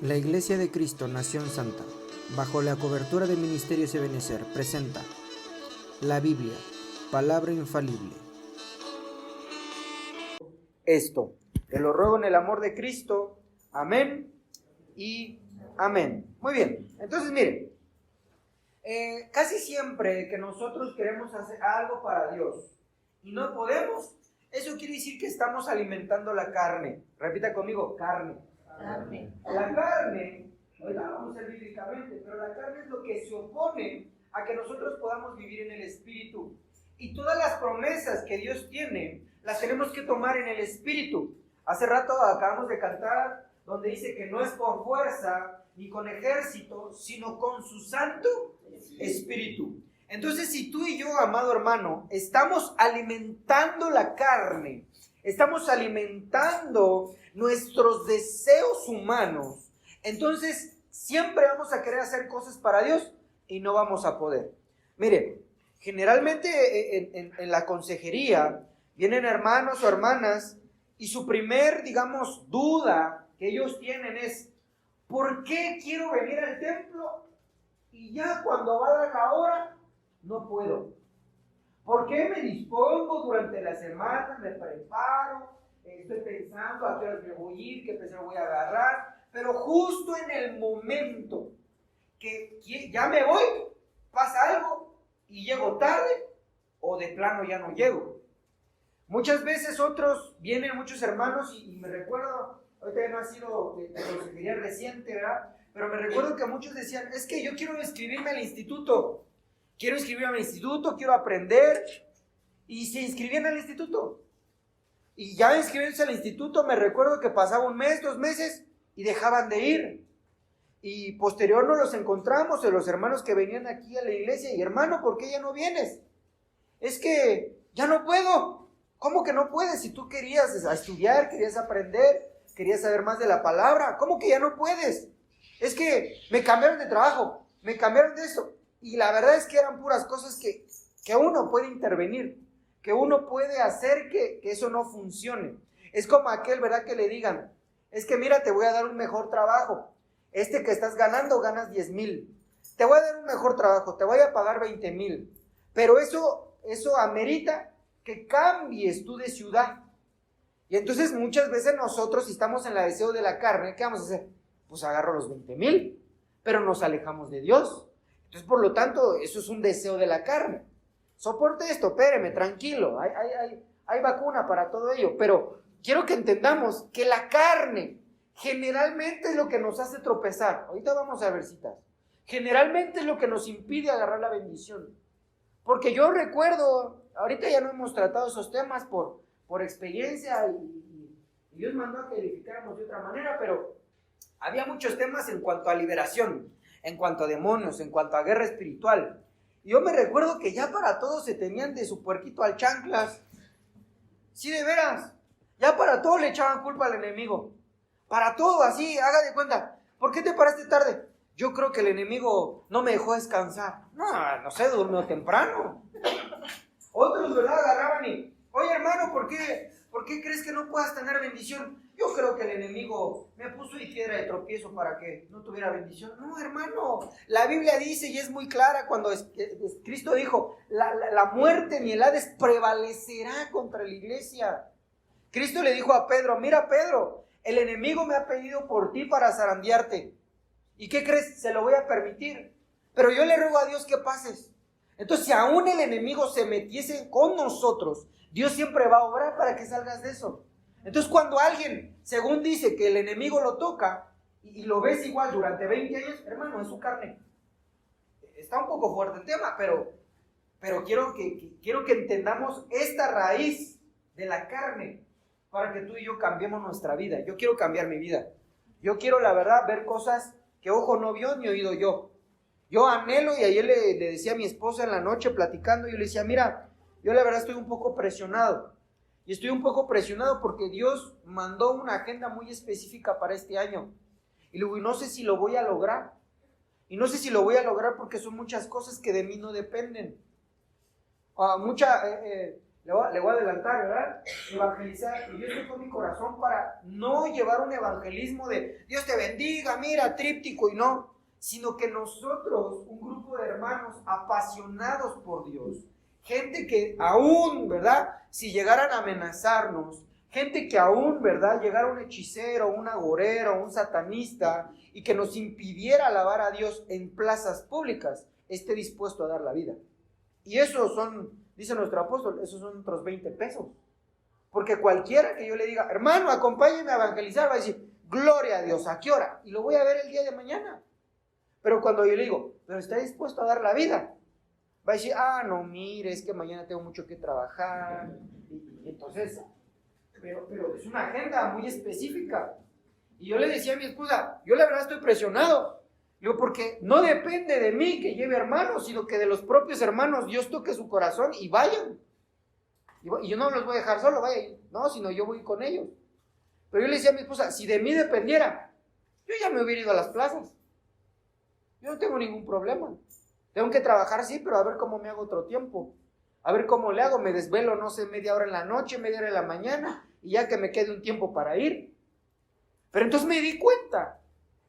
La Iglesia de Cristo, Nación Santa, bajo la cobertura del Ministerio Ebenezer, presenta la Biblia, palabra infalible. Esto, te lo ruego en el amor de Cristo, amén y amén. Muy bien, entonces miren, casi siempre que nosotros queremos hacer algo para Dios y no podemos, eso quiere decir que estamos alimentando la carne. Repita conmigo, carne. La carne, ahorita vamos a ver bíblicamente, pero la carne es lo que se opone a que nosotros podamos vivir en el Espíritu. Y todas las promesas que Dios tiene, las tenemos que tomar en el Espíritu. Hace rato acabamos de cantar donde dice que no es por fuerza ni con ejército, sino con su Santo Espíritu. Entonces, si tú y yo, amado hermano, estamos alimentando la carne, estamos alimentando nuestros deseos humanos, entonces siempre vamos a querer hacer cosas para Dios y no vamos a poder. Mire, generalmente en la consejería vienen hermanos o hermanas y su primer, duda que ellos tienen es: ¿por qué quiero venir al templo y ya cuando va a dar la hora no puedo? ¿Por qué me dispongo durante la semana, me preparo, estoy pensando a qué hora me voy a ir, qué pesar voy a agarrar, pero justo en el momento que ya me voy, pasa algo y llego tarde o de plano ya no llego? Muchas veces vienen muchos hermanos y me recuerdo, ahorita ya no ha sido de consejería reciente, ¿verdad? Pero me recuerdo que muchos decían: es que yo quiero inscribirme al instituto. Quiero inscribirme al instituto, quiero aprender. Y se inscribían al instituto. Y ya inscribiéndose al instituto, me recuerdo que pasaba un mes, 2 meses, y dejaban de ir. Y posterior nos los encontramos, de los hermanos que venían aquí a la iglesia. Y hermano, ¿por qué ya no vienes? Es que ya no puedo. ¿Cómo que no puedes? Si tú querías estudiar, querías aprender, querías saber más de la palabra, ¿cómo que ya no puedes? Es que me cambiaron de trabajo, me cambiaron de eso. Y la verdad es que eran puras cosas que uno puede intervenir, que uno puede hacer que eso no funcione. Es como aquel, ¿verdad? Que le digan: es que mira, te voy a dar un mejor trabajo. Que estás ganando, ganas 10,000. Te voy a dar un mejor trabajo, te voy a pagar 20,000. Pero eso amerita que cambies tú de ciudad. Y entonces muchas veces nosotros, si estamos en el deseo de la carne, ¿qué vamos a hacer? Pues agarro los 20,000, pero nos alejamos de Dios. Entonces, por lo tanto, eso es un deseo de la carne. Soporte esto, espéreme, tranquilo, hay vacuna para todo ello. Pero quiero que entendamos que la carne generalmente es lo que nos hace tropezar. Ahorita vamos a ver citas. Generalmente es lo que nos impide agarrar la bendición. Porque yo recuerdo, ahorita ya no hemos tratado esos temas por experiencia y Dios mandó a que edificáramos de otra manera, pero había muchos temas en cuanto a liberación, en cuanto a demonios, en cuanto a guerra espiritual. Y yo me recuerdo que ya para todo se tenían de su puerquito al chanclas. Sí, de veras. Ya para todo le echaban culpa al enemigo. Para todo, así, haga de cuenta. ¿Por qué te paraste tarde? Yo creo que el enemigo no me dejó descansar. No sé, durmió temprano. Otros, ¿verdad? Agarraban y: oye, hermano, ¿por qué crees que no puedas tener bendición? Yo creo que el enemigo me puso ahí piedra de tropiezo para que no tuviera bendición. No, hermano, la Biblia dice, y es muy clara, cuando Cristo dijo: la muerte ni el Hades prevalecerá contra la iglesia. Cristo le dijo a Pedro: mira, Pedro, el enemigo me ha pedido por ti para zarandearte. ¿Y qué crees? Se lo voy a permitir. Pero yo le ruego a Dios que pases. Entonces, si aún el enemigo se metiese con nosotros, Dios siempre va a obrar para que salgas de eso. Entonces, cuando alguien, según dice que el enemigo lo toca, y lo ves igual durante 20 años, hermano, es su carne. Está un poco fuerte el tema, pero quiero que entendamos esta raíz de la carne para que tú y yo cambiemos nuestra vida. Yo quiero cambiar mi vida. Yo quiero, la verdad, ver cosas que ojo no vio ni oído yo. Yo anhelo, y ayer le decía a mi esposa en la noche platicando, yo le decía: mira, yo la verdad estoy un poco presionado. Y estoy un poco presionado porque Dios mandó una agenda muy específica para este año. Y luego, no sé si lo voy a lograr. Y no sé si lo voy a lograr porque son muchas cosas que de mí no dependen. le voy a adelantar, ¿verdad? Evangelizar. Y yo estoy con mi corazón para no llevar un evangelismo de Dios te bendiga, mira, tríptico y no, sino que nosotros, un grupo de hermanos apasionados por Dios, gente que aún, ¿verdad? Si llegaran a amenazarnos, gente que aún, ¿verdad? Llegara un hechicero, un agorero, un satanista y que nos impidiera alabar a Dios en plazas públicas, esté dispuesto a dar la vida. Y esos son, dice nuestro apóstol, esos son otros 20 pesos. Porque cualquiera que yo le diga, hermano, acompáñeme a evangelizar, va a decir, gloria a Dios, ¿a qué hora? Y lo voy a ver el día de mañana. Pero cuando yo le digo, pero está dispuesto a dar la vida, va a decir, no, mire, es que mañana tengo mucho que trabajar. Y entonces, pero es una agenda muy específica. Y yo le decía a mi esposa, yo la verdad estoy presionado. Digo, porque no depende de mí que lleve hermanos, sino que de los propios hermanos Dios toque su corazón y vayan. Y yo no los voy a dejar solo, vayan, no, sino yo voy con ellos. Pero yo le decía a mi esposa, si de mí dependiera, yo ya me hubiera ido a las plazas. Yo no tengo ningún problema. Tengo que trabajar, sí, pero a ver cómo me hago otro tiempo. A ver cómo le hago, me desvelo, no sé, media hora en la noche, media hora en la mañana, y ya que me quede un tiempo para ir. Pero entonces me di cuenta,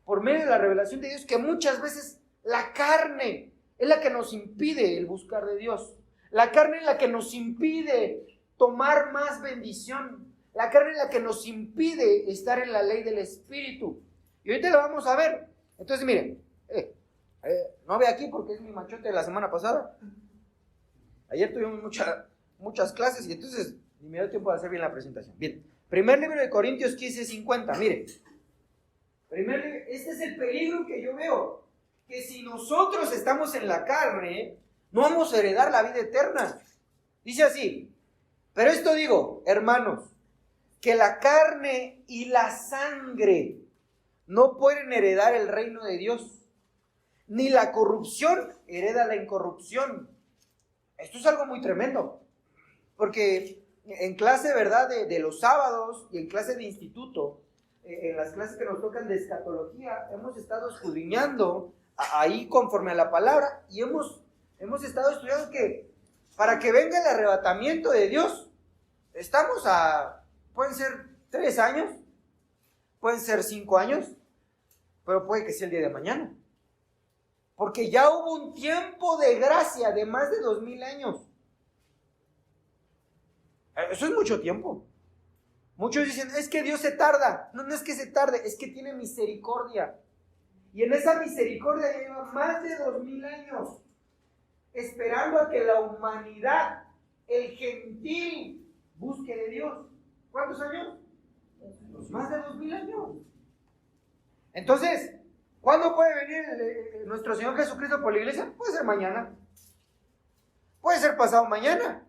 por medio de la revelación de Dios, que muchas veces la carne es la que nos impide el buscar de Dios. La carne es la que nos impide tomar más bendición. La carne es la que nos impide estar en la ley del Espíritu. Y ahorita lo vamos a ver. Entonces, miren, no ve aquí porque es mi machote de la semana pasada. Ayer tuvimos muchas clases y entonces ni me dio tiempo de hacer bien la presentación. Bien, primer libro de Corintios 15:50, mire. Este es el peligro que yo veo, que si nosotros estamos en la carne, no vamos a heredar la vida eterna. Dice así, pero esto digo, hermanos, que la carne y la sangre no pueden heredar el reino de Dios, ni la corrupción hereda la incorrupción. Esto es algo muy tremendo, porque en clase, ¿verdad?, de los sábados y en clase de instituto, en las clases que nos tocan de escatología, hemos estado escudriñando ahí conforme a la palabra y hemos estado estudiando que para que venga el arrebatamiento de Dios, estamos pueden ser 3 años, pueden ser 5 años, pero puede que sea el día de mañana. Porque ya hubo un tiempo de gracia de más de 2000 años. Eso es mucho tiempo. Muchos dicen, es que Dios se tarda. No, no es que se tarde, es que tiene misericordia. Y en esa misericordia lleva más de 2000 años esperando a que la humanidad, el gentil, busque de Dios. ¿Cuántos años? Pues más de 2000 años. Entonces, ¿cuándo puede venir nuestro Señor Jesucristo por la iglesia? Puede ser mañana. Puede ser pasado mañana.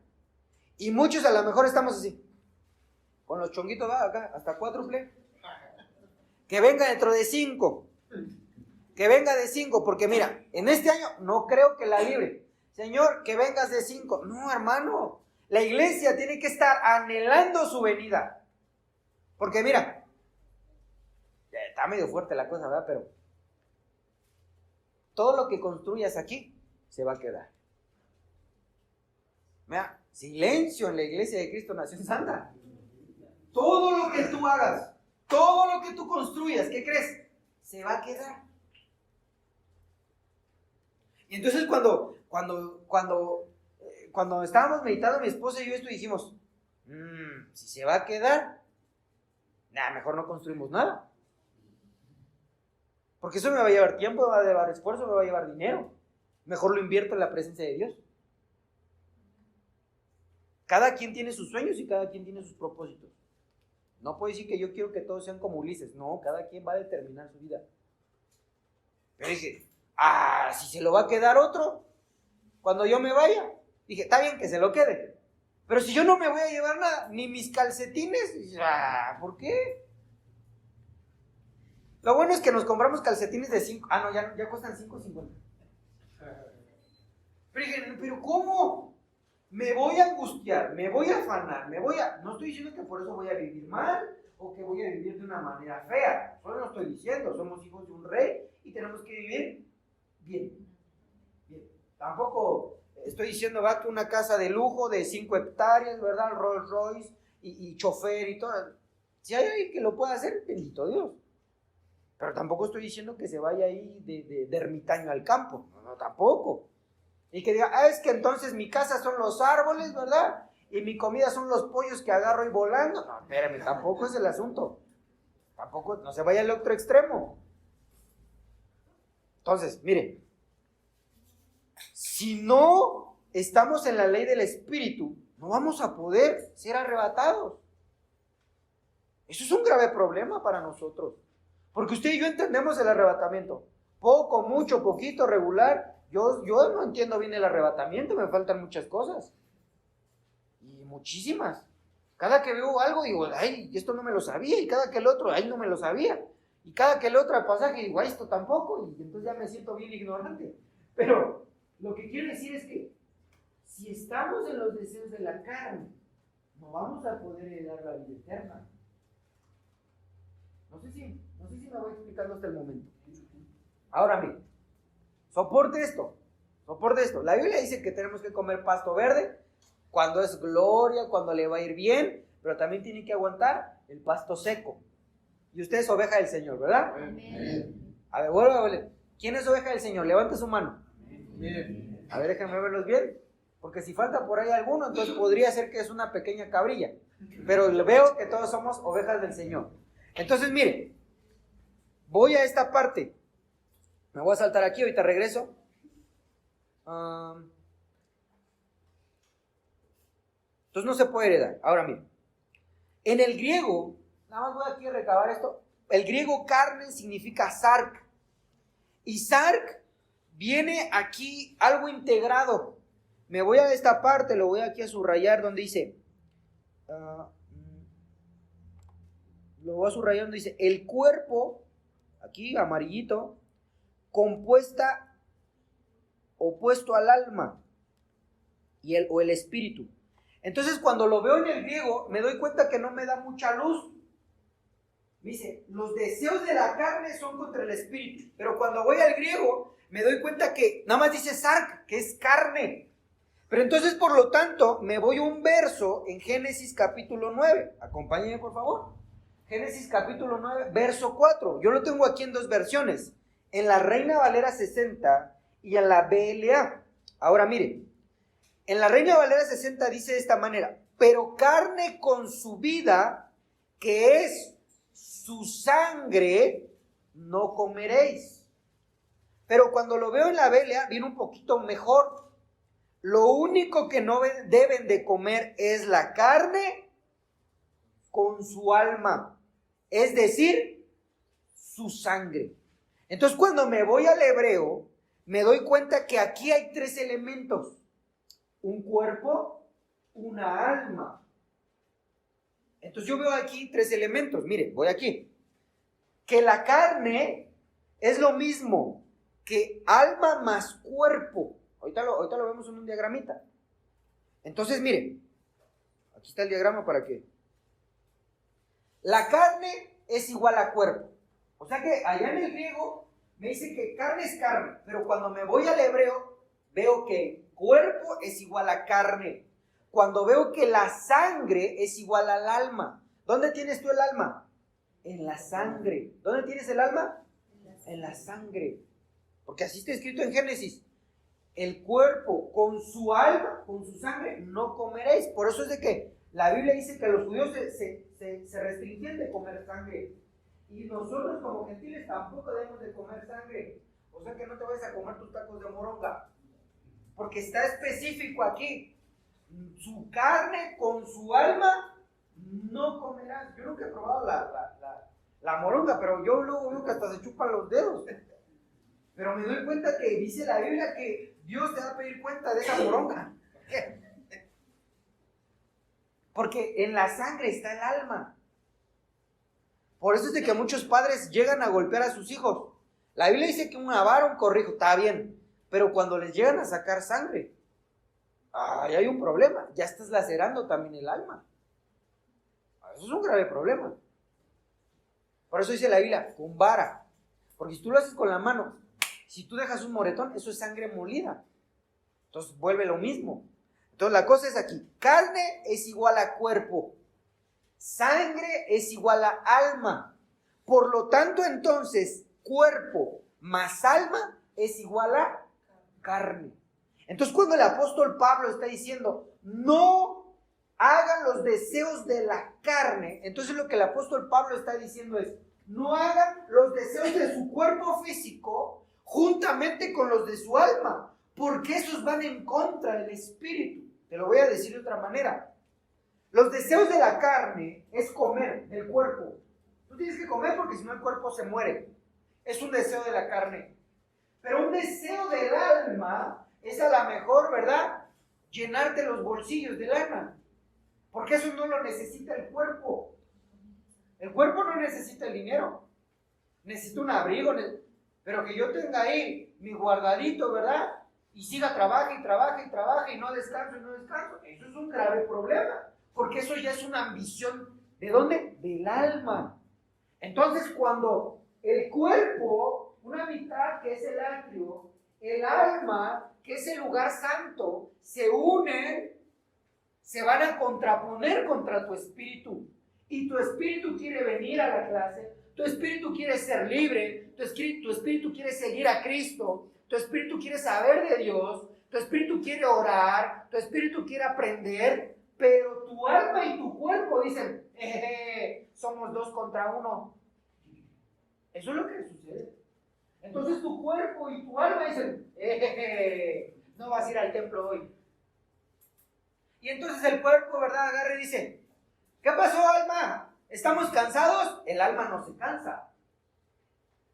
Y muchos a lo mejor estamos así, con los chonguitos acá, hasta 4ple. Que venga dentro de 5. Que venga de 5, porque mira, en este año no creo que la libre. Señor, que vengas de 5. No, hermano. La iglesia tiene que estar anhelando su venida. Porque mira, está medio fuerte la cosa, ¿verdad? Pero todo lo que construyas aquí se va a quedar. Mira, silencio en la iglesia de Cristo Nación Santa. Todo lo que tú hagas, todo lo que tú construyas, ¿qué crees? Se va a quedar. Y entonces cuando estábamos meditando mi esposa y yo esto dijimos, si se va a quedar, mejor no construimos nada. Porque eso me va a llevar tiempo, me va a llevar esfuerzo, me va a llevar dinero. Mejor lo invierto en la presencia de Dios. Cada quien tiene sus sueños y cada quien tiene sus propósitos. No puedo decir que yo quiero que todos sean como Ulises. No, cada quien va a determinar su vida. Pero dije, si se lo va a quedar otro, cuando yo me vaya, dije, está bien que se lo quede. Pero si yo no me voy a llevar nada, ni mis calcetines, ¿por qué? Lo bueno es que nos compramos calcetines de 5. No, ya cuestan 5.50. Pero dije, ¿pero cómo? Me voy a angustiar, me voy a afanar, no estoy diciendo que por eso voy a vivir mal o que voy a vivir de una manera fea. Solo no estoy diciendo, somos hijos de un rey y tenemos que vivir bien. Tampoco estoy diciendo, va, que una casa de lujo de 5 hectáreas, ¿verdad? Rolls Royce y chofer y todo. Si hay alguien que lo pueda hacer, bendito Dios. Pero tampoco estoy diciendo que se vaya ahí de ermitaño al campo. No, tampoco. Y que diga, es que entonces mi casa son los árboles, ¿verdad? Y mi comida son los pollos que agarro y volando. No, espérame, tampoco es el asunto. Tampoco, no se vaya al otro extremo. Entonces, miren, si no estamos en la ley del Espíritu, no vamos a poder ser arrebatados. Eso es un grave problema para nosotros. Porque usted y yo entendemos el arrebatamiento. Poco, mucho, poquito, regular. Yo no entiendo bien el arrebatamiento, me faltan muchas cosas. Y muchísimas. Cada que veo algo digo, ay, esto no me lo sabía. Y cada que el otro, ay, no me lo sabía. Y cada que el otro pasaje digo, ay, esto tampoco. Y entonces ya me siento bien ignorante. Pero lo que quiero decir es que si estamos en los deseos de la carne, no vamos a poder heredar la vida eterna. No sé si me voy explicando hasta el momento. Ahora bien, soporte esto. La Biblia dice que tenemos que comer pasto verde cuando es gloria, cuando le va a ir bien, pero también tiene que aguantar el pasto seco. Y usted es oveja del Señor, ¿verdad? Amén. A ver, vuelvo a ver. ¿Quién es oveja del Señor? Levante su mano. Amén. A ver, déjenme verlos bien. Porque si falta por ahí alguno, entonces podría ser que es una pequeña cabrilla. Pero veo que todos somos ovejas del Señor. Entonces, mire, voy a esta parte. Me voy a saltar aquí, ahorita regreso. Entonces no se puede heredar. Ahora, mire, en el griego, nada más voy aquí a recabar esto. El griego carne significa sark. Y sark viene aquí algo integrado. Me voy a esta parte, lo voy aquí a subrayar donde dice... lo voy a subrayar donde dice, el cuerpo, aquí amarillito, compuesta, opuesto al alma, o el espíritu. Entonces cuando lo veo en el griego, me doy cuenta que no me da mucha luz. Me dice, los deseos de la carne son contra el espíritu. Pero cuando voy al griego, me doy cuenta que nada más dice sark, que es carne. Pero entonces, por lo tanto, me voy a un verso en Génesis capítulo 9. Acompáñenme, por favor. Génesis capítulo 9, verso 4. Yo lo tengo aquí en dos versiones. En la Reina Valera 60 y en la BLA. Ahora mire, en la Reina Valera 60 dice de esta manera: pero carne con su vida, que es su sangre, no comeréis. Pero cuando lo veo en la BLA, viene un poquito mejor. Lo único que no deben de comer es la carne con su alma, es decir, su sangre. Entonces, cuando me voy al hebreo, me doy cuenta que aquí hay 3 elementos: un cuerpo, una alma. Entonces yo veo aquí 3 elementos. Mire, voy aquí. Que la carne es lo mismo que alma más cuerpo. Ahorita lo vemos en un diagramita. Entonces, mire, aquí está el diagrama para que... La carne es igual a cuerpo. O sea que allá en el griego me dice que carne es carne, pero cuando me voy al hebreo veo que cuerpo es igual a carne. Cuando veo que la sangre es igual al alma. ¿Dónde tienes tú el alma? En la sangre. ¿Dónde tienes el alma? En la sangre. Porque así está escrito en Génesis. El cuerpo con su alma, con su sangre, no comeréis. Por eso es de que la Biblia dice que los judíos se restringían de comer sangre. Y nosotros como gentiles tampoco debemos de comer sangre. O sea que no te vayas a comer tus tacos de moronga. Porque está específico aquí. Su carne con su alma no comerás. Yo nunca he probado la moronga, pero yo luego veo que hasta se chupan los dedos. Pero me doy cuenta que dice la Biblia que Dios te va a pedir cuenta de esa moronga. Porque en la sangre está el alma. Por eso es de que muchos padres llegan a golpear a sus hijos. La Biblia dice que un avaro, un corrijo, está bien. Pero cuando les llegan a sacar sangre, ahí hay un problema. Ya estás lacerando también el alma. Eso es un grave problema. Por eso dice la Biblia, con vara. Porque si tú lo haces con la mano, si tú dejas un moretón, eso es sangre molida. Entonces vuelve lo mismo. Entonces la cosa es aquí, carne es igual a cuerpo, sangre es igual a alma. Por lo tanto, entonces, cuerpo más alma es igual a carne. Entonces, cuando el apóstol Pablo está diciendo, no hagan los deseos de la carne, entonces lo que el apóstol Pablo está diciendo es, no hagan los deseos de su cuerpo físico juntamente con los de su alma, porque esos van en contra del espíritu. Te lo voy a decir de otra manera. Los deseos de la carne es comer el cuerpo. Tú tienes que comer porque si no el cuerpo se muere. Es un deseo de la carne. Pero un deseo del alma es a lo mejor, ¿verdad? Llenarte los bolsillos de lana. Porque eso no lo necesita el cuerpo. El cuerpo no necesita el dinero. Necesita un abrigo. Pero que yo tenga ahí mi guardadito, ¿verdad? Y siga, trabaje y trabaje y trabaje y no descanso y no descanso. Eso es un grave problema. Porque eso ya es una ambición. ¿De dónde? Del alma. Entonces, cuando el cuerpo, una mitad que es el atrio, el alma, que es el lugar santo, se unen, se van a contraponer contra tu espíritu. Y tu espíritu quiere venir a la clase, tu espíritu quiere ser libre, tu espíritu quiere seguir a Cristo, tu espíritu quiere saber de Dios, tu espíritu quiere orar, tu espíritu quiere aprender, pero tu alma y tu cuerpo dicen, somos 2 contra 1. Eso es lo que sucede. Entonces tu cuerpo y tu alma dicen, no vas a ir al templo hoy. Y entonces el cuerpo, ¿verdad? Agarra y dice, ¿qué pasó, alma? ¿Estamos cansados? El alma no se cansa.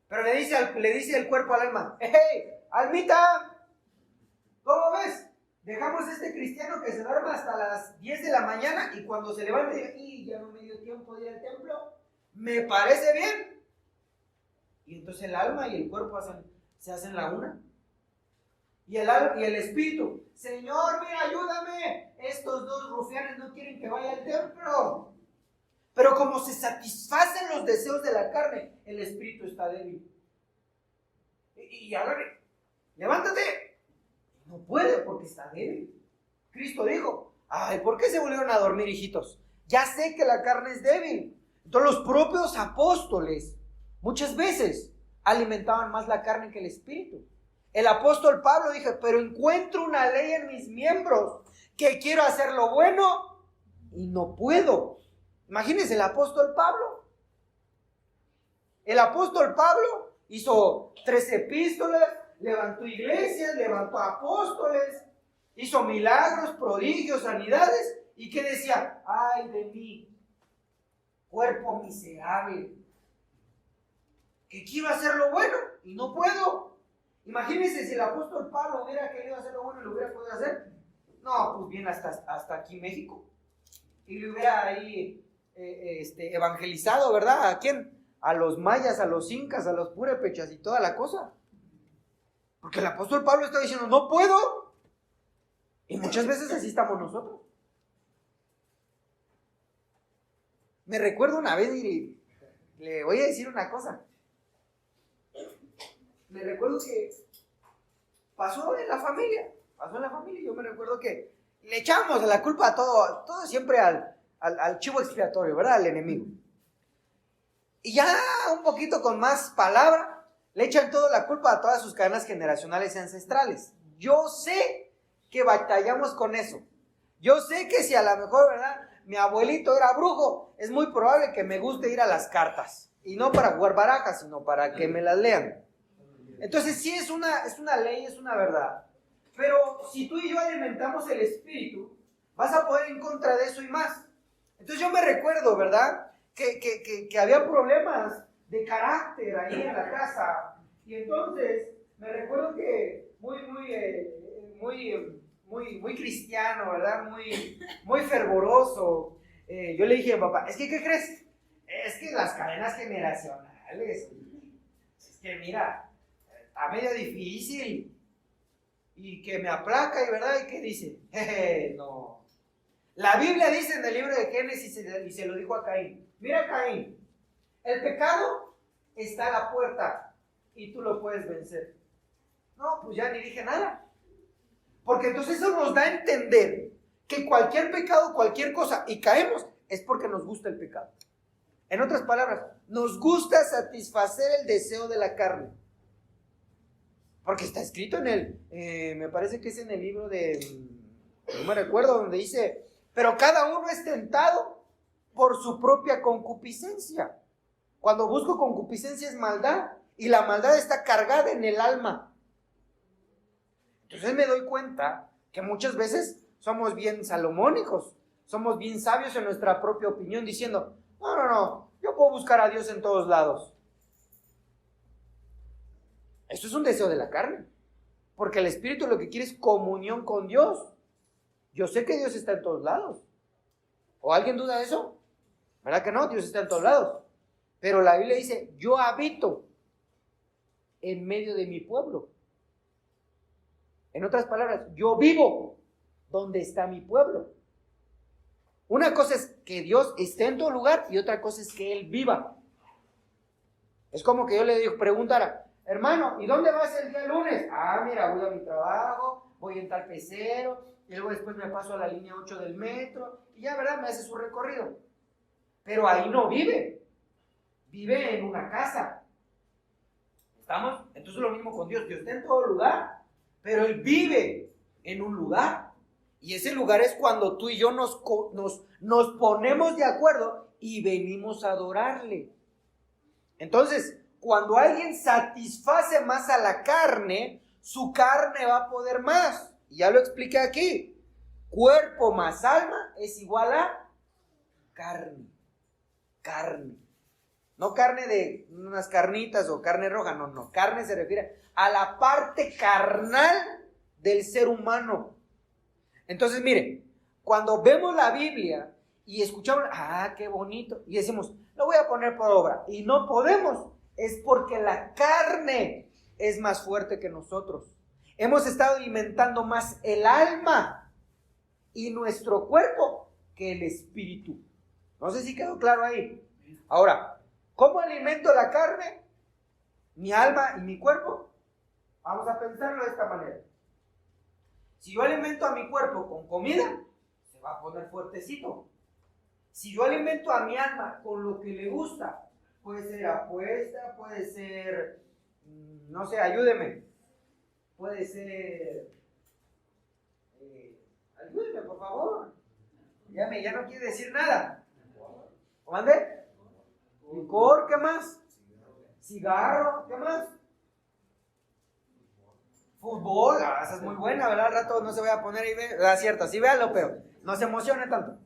Pero le dice el cuerpo al alma, ¡hey, almita! ¿Cómo ves? Dejamos a este cristiano que se duerma hasta las 10 de la mañana y cuando se levante y ya no me dio tiempo de ir al templo, ¿me parece bien? Y entonces el alma y el cuerpo se hacen la una. Y el espíritu, Señor, mira, ayúdame. Estos 2 rufianes no quieren que vaya al templo. Pero como se satisfacen los deseos de la carne, el espíritu está débil. Y ahora, levántate. No puede porque está débil. Cristo dijo, ay, ¿por qué se volvieron a dormir, hijitos? Ya sé que la carne es débil. Entonces los propios apóstoles muchas veces alimentaban más la carne que el espíritu. El apóstol Pablo dijo, pero encuentro una ley en mis miembros, que quiero hacer lo bueno y no puedo. Imagínense el apóstol Pablo. El apóstol Pablo hizo 3 epístolas, levantó iglesias, levantó apóstoles, hizo milagros, prodigios, sanidades. ¿Y qué decía? Ay de mí, cuerpo miserable, que quiero hacer lo bueno y no puedo. Imagínense si el apóstol Pablo hubiera querido hacer lo bueno y lo hubiera podido hacer. No, pues bien hasta aquí México. Y le hubiera ahí evangelizado, ¿verdad? ¿A quién? A los mayas, a los incas, a los purépechas y toda la cosa. Porque el apóstol Pablo está diciendo, no puedo. Y muchas veces así estamos nosotros. Me recuerdo una vez y le voy a decir una cosa. Me recuerdo que pasó en la familia. Yo me recuerdo que le echamos la culpa a todo siempre al chivo expiatorio, ¿verdad? Al enemigo. Y ya un poquito con más palabra, le echan toda la culpa a todas sus cadenas generacionales y ancestrales. Yo sé que batallamos con eso. Yo sé que si a lo mejor, ¿verdad? Mi abuelito era brujo, es muy probable que me guste ir a las cartas. Y no para jugar barajas, sino para que me las lean. Entonces sí es una ley, es una verdad. Pero si tú y yo alimentamos el espíritu, vas a poder ir en contra de eso y más. Entonces yo me recuerdo, ¿verdad? Que había problemas de carácter ahí en la casa. Y entonces me recuerdo que muy cristiano, ¿verdad? Muy fervoroso. Yo le dije a papá, es que, ¿qué crees? Es que las cadenas generacionales, es que mira, está medio difícil. Y que me aplaca, y ¿verdad? ¿Y qué dice? No. La Biblia dice en el libro de Génesis, y se lo dijo a Caín. Mira, Caín, el pecado está a la puerta y tú lo puedes vencer. No, pues ya ni dije nada. Porque entonces eso nos da a entender que cualquier pecado, cualquier cosa, y caemos, es porque nos gusta el pecado. En otras palabras, nos gusta satisfacer el deseo de la carne. Porque está escrito en me parece que es en el libro no me recuerdo, donde dice, pero cada uno es tentado por su propia concupiscencia. Cuando busco concupiscencia es maldad, y la maldad está cargada en el alma. Entonces me doy cuenta que muchas veces somos bien salomónicos, somos bien sabios en nuestra propia opinión, diciendo, no, yo puedo buscar a Dios en todos lados. Esto es un deseo de la carne, porque el Espíritu lo que quiere es comunión con Dios. Yo sé que Dios está en todos lados. ¿O alguien duda de eso? ¿Verdad que no? Dios está en todos lados. Pero la Biblia dice, yo habito en medio de mi pueblo. En otras palabras, yo vivo donde está mi pueblo. Una cosa es que Dios esté en todo lugar y otra cosa es que Él viva. Es como que yo le preguntara, hermano, ¿y dónde vas el día lunes? Mira, voy a mi trabajo, voy en tal pecero, y luego después me paso a la línea 8 del metro, y ya, ¿verdad? Me hace su recorrido. Pero ahí no vive. Vive en una casa. ¿Estamos? Entonces lo mismo con Dios. Dios está en todo lugar, pero Él vive en un lugar. Y ese lugar es cuando tú y yo nos ponemos de acuerdo y venimos a adorarle. Entonces, cuando alguien satisface más a la carne, su carne va a poder más. Y ya lo expliqué aquí. Cuerpo más alma es igual a carne. Carne. No carne de unas carnitas o carne roja, no. Carne se refiere a la parte carnal del ser humano. Entonces, miren, cuando vemos la Biblia y escuchamos, qué bonito, y decimos, lo voy a poner por obra, y no podemos, es porque la carne es más fuerte que nosotros. Hemos estado alimentando más el alma y nuestro cuerpo que el espíritu. No sé si quedó claro ahí. Ahora, ¿cómo alimento la carne, mi alma y mi cuerpo? Vamos a pensarlo de esta manera. Si yo alimento a mi cuerpo con comida, se va a poner fuertecito. Si yo alimento a mi alma con lo que le gusta, puede ser apuesta, puede ser, no sé, ayúdeme, puede ser, ayúdeme por favor, ya no quiere decir nada. ¿Mande? Licor, ¿qué más? Cigarro, ¿qué más? Fútbol, esa es muy buena, ¿verdad? Al rato no se voy a poner ahí, ¿verdad? Cierto, sí, véanlo, pero no se emocione tanto.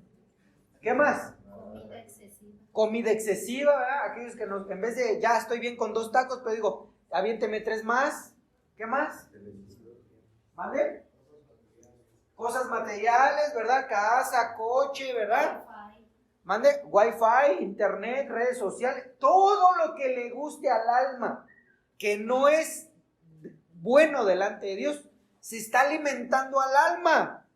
¿Qué más? Comida excesiva. Comida excesiva, ¿verdad? Aquellos que en vez de, ya estoy bien con 2 tacos, pero digo, aviénteme 3 más. ¿Qué más? ¿Vale? Cosas materiales, ¿verdad? Casa, coche, ¿verdad? Mande, wifi, internet, redes sociales, todo lo que le guste al alma, que no es bueno delante de Dios, se está alimentando al alma.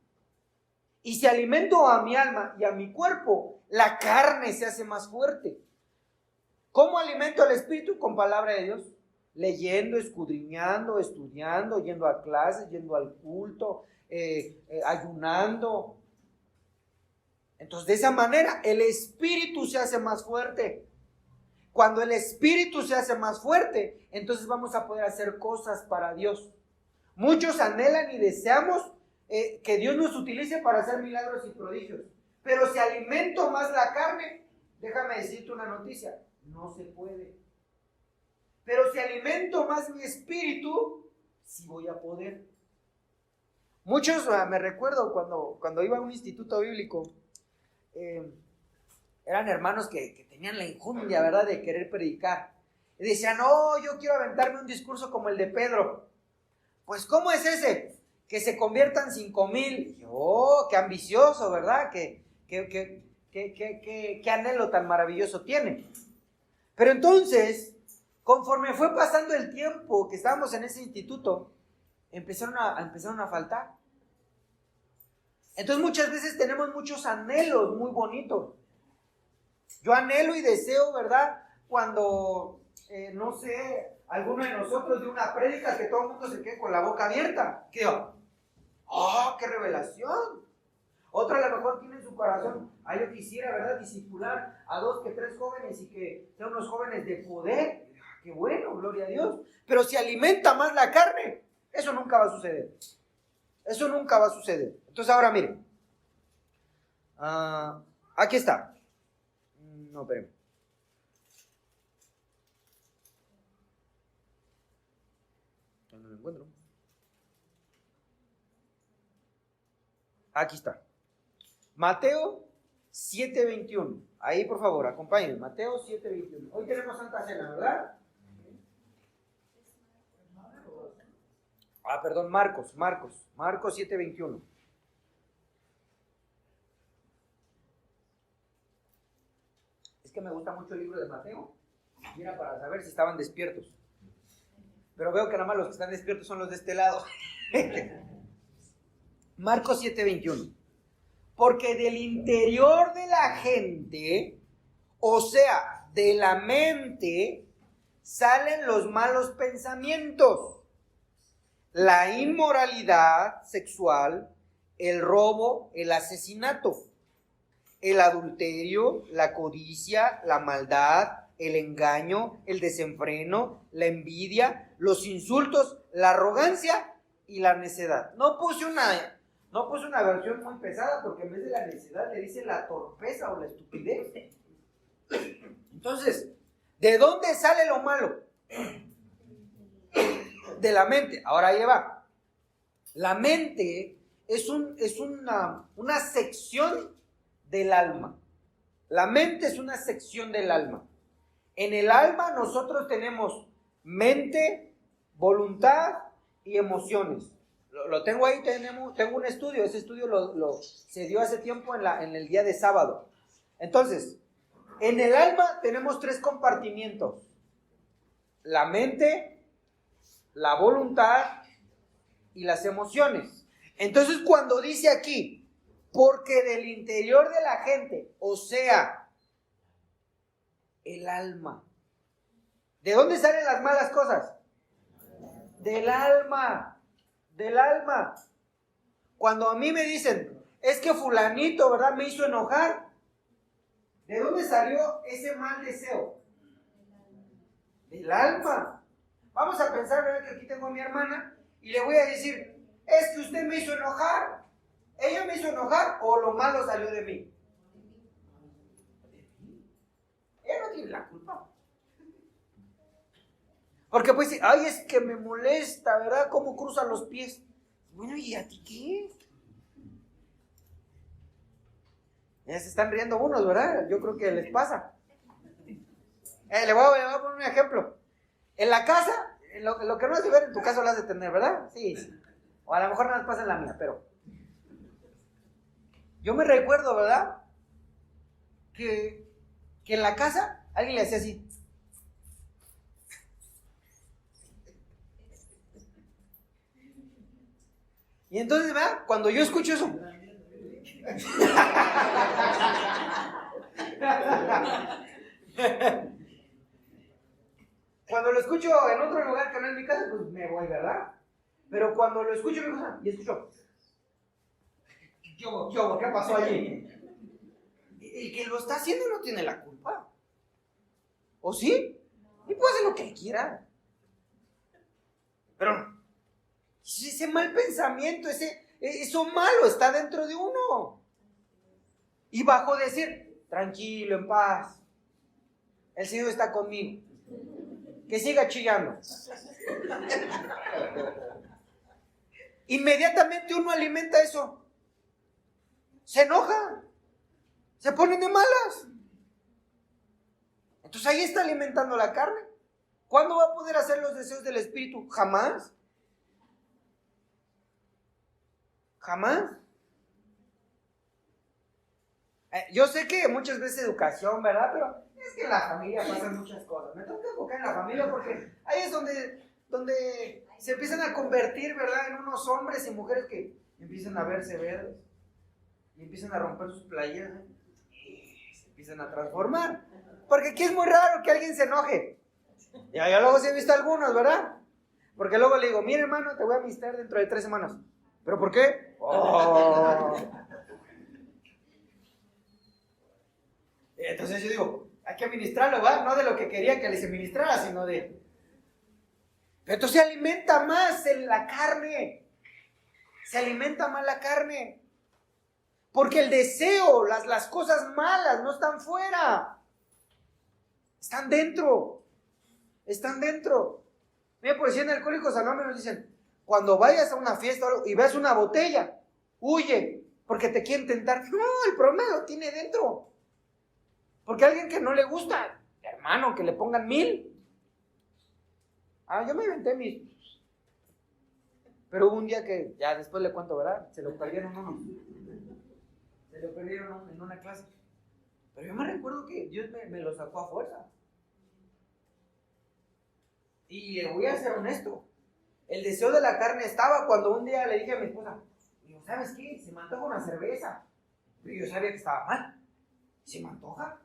Y si alimento a mi alma y a mi cuerpo, la carne se hace más fuerte. ¿Cómo alimento al espíritu? Con palabra de Dios. Leyendo, escudriñando, estudiando, yendo a clases, yendo al culto, ayunando. Entonces, de esa manera, el espíritu se hace más fuerte. Cuando el espíritu se hace más fuerte, entonces vamos a poder hacer cosas para Dios. Muchos anhelan y deseamos que Dios nos utilice para hacer milagros y prodigios. Pero si alimento más la carne, déjame decirte una noticia, no se puede. Pero si alimento más mi espíritu, sí voy a poder. Muchos, me recuerdo cuando iba a un instituto bíblico, eran hermanos que tenían la injundia, ¿verdad?, de querer predicar. Y decían, no, yo quiero aventarme un discurso como el de Pedro. Pues, ¿cómo es ese? Que se conviertan 5,000. Oh, qué ambicioso, ¿verdad? Qué anhelo tan maravilloso tiene. Pero entonces, conforme fue pasando el tiempo que estábamos en ese instituto, empezaron a faltar. Entonces muchas veces tenemos muchos anhelos muy bonitos. Yo anhelo y deseo, ¿verdad? Cuando, no sé, alguno de nosotros de una prédica que todo el mundo se quede con la boca abierta. ¿Qué va? ¡Oh, qué revelación! Otro a lo mejor tiene en su corazón, yo quisiera, ¿verdad?, discipular a 2 que 3 jóvenes y que sean unos jóvenes de poder. ¡Qué bueno, gloria a Dios! Pero si alimenta más la carne, eso nunca va a suceder. Eso nunca va a suceder. Entonces ahora miren. Aquí está. No, espérenme. No lo encuentro. Aquí está. Mateo 7:21. Ahí, por favor, acompáñenme. Mateo 7:21. Hoy tenemos Santa Cena, ¿verdad? Perdón, Marcos 7:21. Es que me gusta mucho el libro de Mateo. Y era para saber si estaban despiertos. Pero veo que nada más los que están despiertos son los de este lado. Marcos 7:21. Porque del interior de la gente, o sea, de la mente, salen los malos pensamientos, la inmoralidad sexual, el robo, el asesinato, el adulterio, la codicia, la maldad, el engaño, el desenfreno, la envidia, los insultos, la arrogancia y la necedad. No puse una versión muy pesada porque en vez de la necedad le dice la torpeza o la estupidez. Entonces, ¿de dónde sale lo malo? De la mente. Ahora ahí va. La mente es una sección del alma. La mente es una sección del alma. En el alma nosotros tenemos mente, voluntad y emociones. Lo tengo ahí, tengo un estudio. Ese estudio se dio hace tiempo en el día de sábado. Entonces, en el alma tenemos 3 compartimientos. La mente, la voluntad y las emociones. Entonces, cuando dice aquí, porque del interior de la gente, o sea, el alma. ¿De dónde salen las malas cosas? Del alma. Del alma. Cuando a mí me dicen, es que fulanito, ¿verdad?, me hizo enojar. ¿De dónde salió ese mal deseo? Del alma. Vamos a pensar, ¿verdad?, que aquí tengo a mi hermana y le voy a decir, es que usted me hizo enojar. ¿Ella me hizo enojar o lo malo salió de mí? Ella no tiene la culpa. Porque pues, es que me molesta, ¿verdad?, cómo cruzan los pies. Bueno, ¿y a ti qué? Ya se están riendo unos, ¿verdad? Yo creo que les pasa. Le voy a poner un ejemplo. En la casa, lo que no has de ver en tu casa lo has de tener, ¿verdad? Sí. O a lo mejor no les pasa en la mía, pero yo me recuerdo, ¿verdad?, que en la casa alguien le hacía así. Y entonces, ¿verdad?, cuando yo escucho eso, cuando lo escucho en otro lugar que no es mi casa, pues me voy, ¿verdad? Pero cuando lo escucho en mi casa y escucho, ¿qué pasó allí? El que lo está haciendo no tiene la culpa. ¿O sí? Y puede hacer lo que quiera. Pero ese mal pensamiento, eso malo está dentro de uno. Y bajo decir, tranquilo, en paz, el Señor está conmigo, que siga chillando. Inmediatamente uno alimenta eso. Se enoja, se ponen de malas. Entonces ahí está alimentando la carne. ¿Cuándo va a poder hacer los deseos del espíritu? Jamás. Jamás. Yo sé que muchas veces educación, ¿verdad? Pero es que en la familia pasan muchas cosas. Me tengo que enfocar en la familia porque ahí es donde se empiezan a convertir, ¿verdad?, en unos hombres y mujeres que empiezan a verse verdes y empiezan a romper sus playeras y se empiezan a transformar. Porque aquí es muy raro que alguien se enoje. Y yo luego sí he visto algunos, ¿verdad? Porque luego le digo, mira, hermano, te voy a visitar dentro de 3 semanas. ¿Pero por qué? Oh. Entonces yo digo, hay que administrarlo, ¿va? No de lo que quería que les ministrara, sino de... Pero entonces se alimenta más en la carne. Se alimenta más la carne. Porque el deseo, las cosas malas no están fuera. Están dentro. Están dentro. Mira, por decir en Alcohólicos Anónimos nos dicen, cuando vayas a una fiesta y veas una botella, huye, porque te quieren tentar. No, el problema lo tiene dentro. Porque a alguien que no le gusta, hermano, que le pongan 1000. Yo me inventé mis. Pero hubo un día que, ya después le cuento, ¿verdad? Se lo perdieron uno. Se lo perdieron en una clase. Pero yo me recuerdo que Dios me lo sacó a fuerza. Y le voy a ser honesto. El deseo de la carne estaba cuando un día le dije a mi esposa, digo, ¿sabes qué? Se me antoja una cerveza. Pero yo sabía que estaba mal. ¿Se me antoja?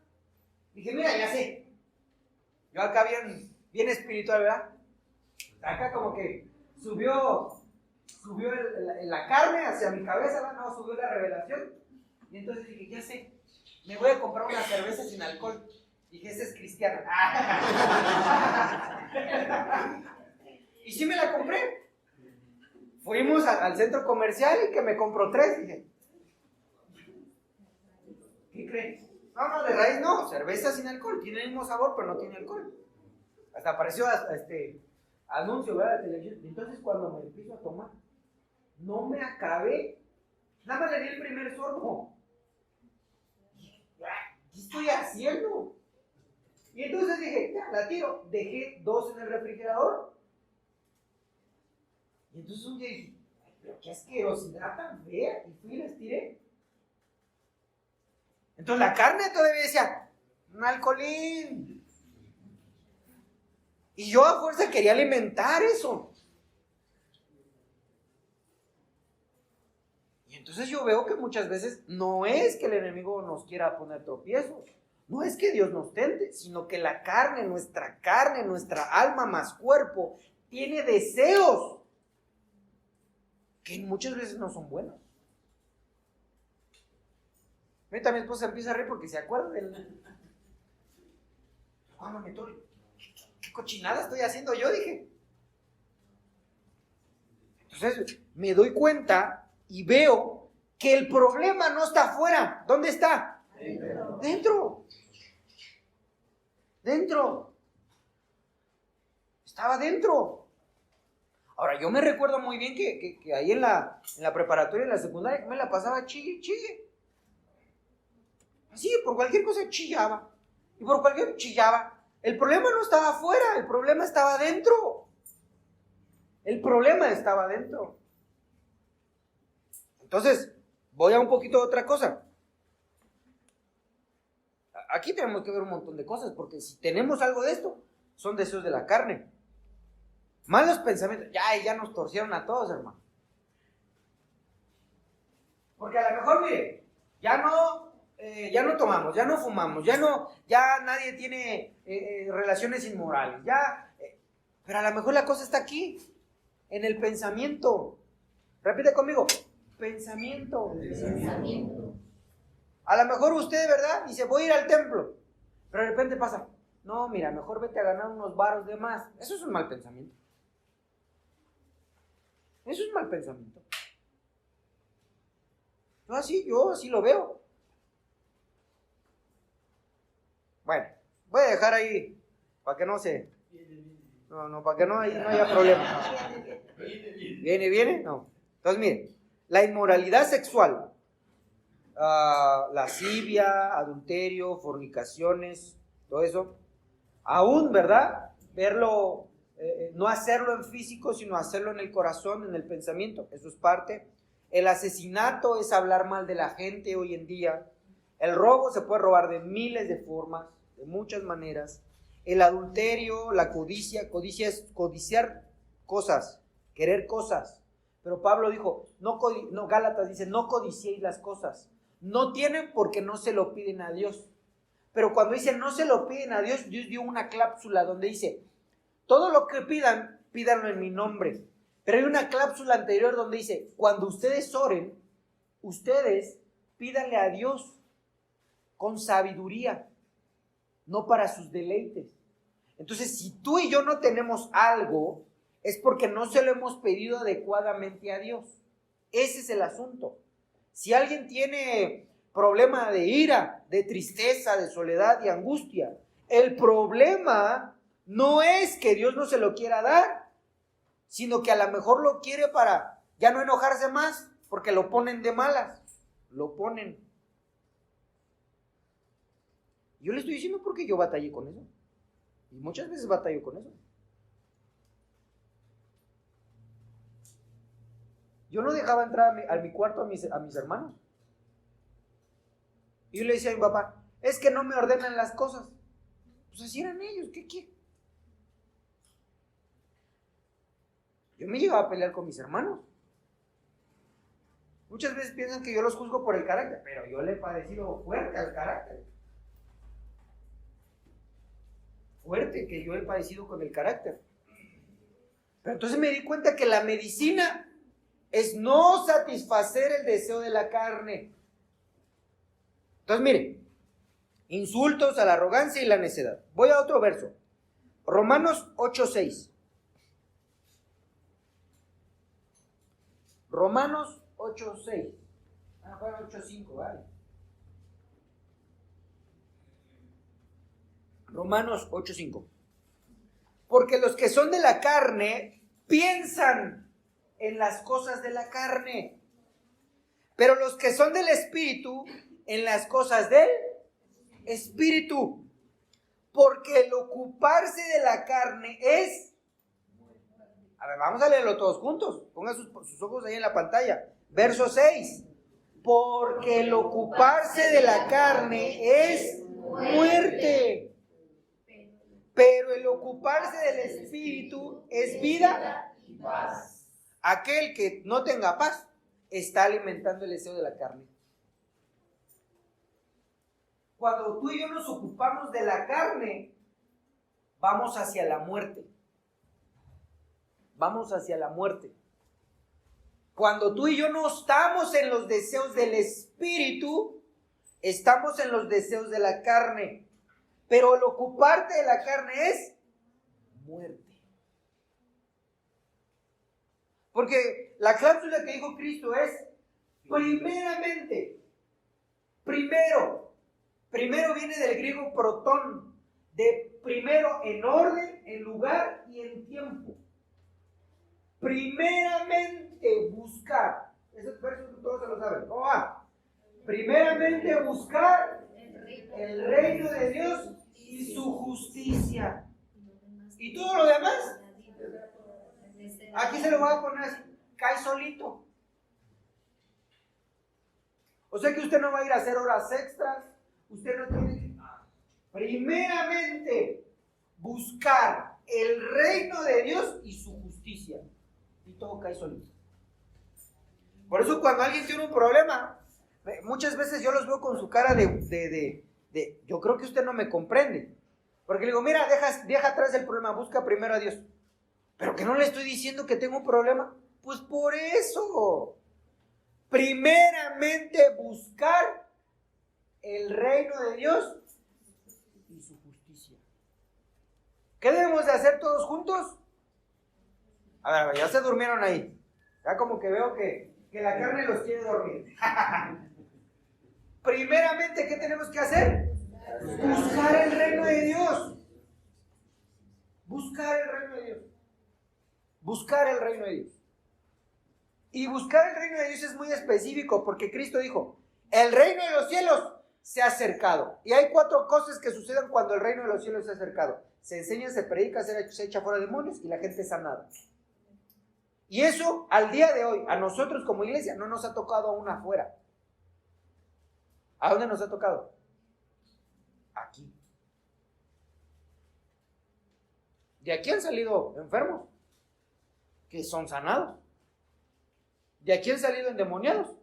Dije, mira, ya sé. Yo acá bien espiritual, ¿verdad? Acá como que subió la carne hacia mi cabeza, ¿verdad? No, subió la revelación. Y entonces dije, ya sé, me voy a comprar una cerveza sin alcohol. Dije, ese es cristiano. Y sí me la compré. Fuimos al centro comercial y que me compró 3. Dije, ¿qué creen? No, de raíz no, cerveza sin alcohol. Tiene el mismo sabor, pero no tiene alcohol. Hasta apareció anuncio, ¿verdad? De televisión. Entonces cuando me empiezo a tomar, no me acabé. Nada más le di el primer sorbo. ¿Qué estoy haciendo? Y entonces dije, ya, la tiro. Dejé 2 en el refrigerador. Y entonces un día dije, pero qué asquerosidad tan fea. Y fui y les tiré. Entonces la carne todavía decía, un alcoholín. Y yo a fuerza quería alimentar eso. Y entonces yo veo que muchas veces no es que el enemigo nos quiera poner tropiezos. No es que Dios nos tente, sino que la carne, nuestra alma más cuerpo, tiene deseos que muchas veces no son buenos. Ahorita mi esposa empieza a reír porque se acuerda del... ¿Qué cochinada estoy haciendo yo? Dije. Entonces me doy cuenta y veo que el problema no está afuera. ¿Dónde está? Dentro. Estaba dentro. Ahora, yo me recuerdo muy bien que ahí en la preparatoria, en la secundaria, me la pasaba chille. Así, por cualquier cosa chillaba. Y por cualquier chillaba. El problema no estaba afuera, el problema estaba dentro. Entonces, voy a un poquito de otra cosa. Aquí tenemos que ver un montón de cosas, porque si tenemos algo de esto, son deseos de la carne. Malos pensamientos, ya nos torcieron a todos, hermano. Porque a lo mejor, mire, ya no tomamos, ya no fumamos, ya nadie tiene relaciones inmorales, pero a lo mejor la cosa está aquí, en el pensamiento. Repite conmigo, pensamiento. A lo mejor usted, ¿verdad? Dice, voy a ir al templo, pero de repente pasa, no, mira, mejor vete a ganar unos varos de más. Eso es un mal pensamiento. Yo así lo veo. Bueno, voy a dejar ahí para que no se... No, para que no haya problema. ¿Viene? No. Entonces, miren, la inmoralidad sexual, lascivia, adulterio, fornicaciones, todo eso, aún, ¿verdad? Verlo, no hacerlo en físico, sino hacerlo en el corazón, en el pensamiento, eso es parte. El asesinato es hablar mal de la gente hoy en día. El robo se puede robar de miles de formas, de muchas maneras. El adulterio, la codicia es codiciar cosas, querer cosas. Pero Pablo dijo, Gálatas dice, no codiciéis las cosas. No tienen porque no se lo piden a Dios. Pero cuando dice no se lo piden a Dios, Dios dio una cláusula donde dice, todo lo que pidan, pídanlo en mi nombre. Pero hay una cláusula anterior donde dice, cuando ustedes oren, ustedes pídanle a Dios con sabiduría, no para sus deleites. Entonces, si tú y yo no tenemos algo, es porque no se lo hemos pedido adecuadamente a Dios. Ese es el asunto. Si alguien tiene problema de ira, de tristeza, de soledad y angustia, el problema no es que Dios no se lo quiera dar, sino que a lo mejor lo quiere para ya no enojarse más, porque lo ponen de malas. Lo ponen. Yo le estoy diciendo porque yo batallé con eso. Y muchas veces batallo con eso. Yo no dejaba entrar a mi cuarto a mis hermanos. Y yo le decía a mi papá, es que no me ordenan las cosas. Pues así eran ellos, ¿qué quieren? Yo me llegaba a pelear con mis hermanos. Muchas veces piensan que yo los juzgo por el carácter, pero yo le he padecido fuerte al carácter. Fuerte que yo he padecido con el carácter. Pero entonces me di cuenta que la medicina es no satisfacer el deseo de la carne. Entonces mire, insultos a la arrogancia y la necedad. Voy a otro verso. Romanos 8:6. Romanos 8:6. Fue 8:5, vale. Romanos 8:5. Porque los que son de la carne piensan en las cosas de la carne, pero los que son del Espíritu en las cosas del Espíritu. Porque el ocuparse de la carne es... A ver, vamos a leerlo todos juntos. Pongan sus ojos ahí en la pantalla. Verso 6. Porque el ocuparse de la carne es muerte, pero el ocuparse del Espíritu es vida y paz. Aquel que no tenga paz está alimentando el deseo de la carne. Cuando tú y yo nos ocupamos de la carne, vamos hacia la muerte. Vamos hacia la muerte. Cuando tú y yo no estamos en los deseos del Espíritu, estamos en los deseos de la carne. Pero el ocuparte de la carne es muerte. Porque la cláusula que dijo Cristo es, primero viene del griego protón, de primero en orden, en lugar y en tiempo. Primeramente buscar, esos versos todos se lo saben, ¿cómo va? Primeramente buscar el reino de Dios y su justicia. ¿Y todo lo demás? Aquí se lo voy a poner así, cae solito. O sea que usted no va a ir a hacer horas extras, usted no tiene que... Primeramente, buscar el reino de Dios y su justicia. Y todo cae solito. Por eso cuando alguien tiene un problema, muchas veces yo los veo con su cara de yo creo que usted no me comprende. Porque le digo, mira, deja atrás el problema, busca primero a Dios. Pero que no le estoy diciendo que tengo un problema. Pues por eso. Primeramente buscar el reino de Dios y su justicia. ¿Qué debemos de hacer todos juntos? A ver, ya se durmieron ahí. Ya como que veo que la carne los quiere dormir. Primeramente, ¿qué tenemos que hacer? Buscar el reino de Dios. Buscar el reino de Dios. Buscar el reino de Dios. Y buscar el reino de Dios es muy específico porque Cristo dijo, el reino de los cielos se ha acercado. Y hay 4 cosas que suceden cuando el reino de los cielos se ha acercado. Se enseña, se predica, se echa fuera demonios y la gente es sanada. Y eso al día de hoy, a nosotros como iglesia, no nos ha tocado aún afuera. ¿A dónde nos ha tocado? Aquí. De aquí han salido enfermos, que son sanados. De aquí han salido endemoniados,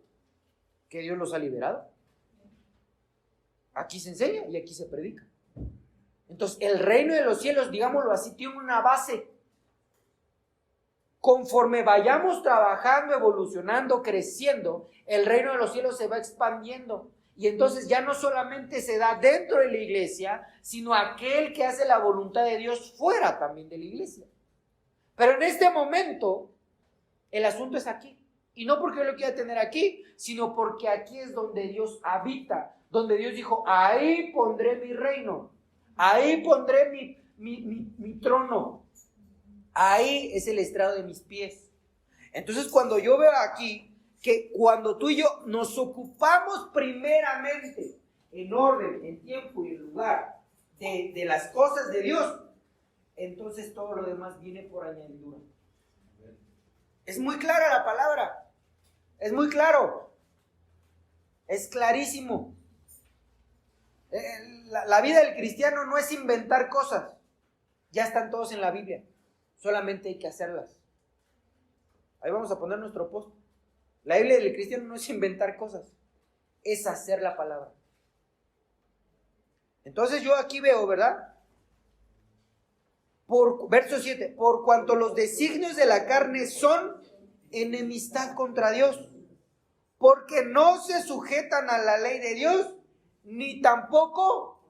que Dios los ha liberado. Aquí se enseña y aquí se predica. Entonces, el reino de los cielos, digámoslo así, tiene una base. conforme vayamos trabajando, evolucionando, creciendo, el reino de los cielos se va expandiendo. Y entonces ya no solamente se da dentro de la iglesia, sino aquel que hace la voluntad de Dios fuera también de la iglesia. Pero en este momento, el asunto es aquí. Y no porque yo lo quiera tener aquí, sino porque aquí es donde Dios habita, donde Dios dijo, ahí pondré mi reino, ahí pondré mi trono, ahí es el estrado de mis pies. Entonces cuando yo veo aquí, que cuando tú y yo nos ocupamos primeramente en orden, en tiempo y en lugar de las cosas de Dios, entonces todo lo demás viene por añadidura. Es muy clara la palabra. Es muy claro. Es clarísimo. La vida del cristiano no es inventar cosas. Ya están todos en la Biblia. Solamente hay que hacerlas. Ahí vamos a poner nuestro post. La Biblia del cristiano no es inventar cosas. Es hacer la palabra. Entonces yo aquí veo, ¿verdad? Verso 7. Por cuanto los designios de la carne son enemistad contra Dios, porque no se sujetan a la ley de Dios, ni tampoco.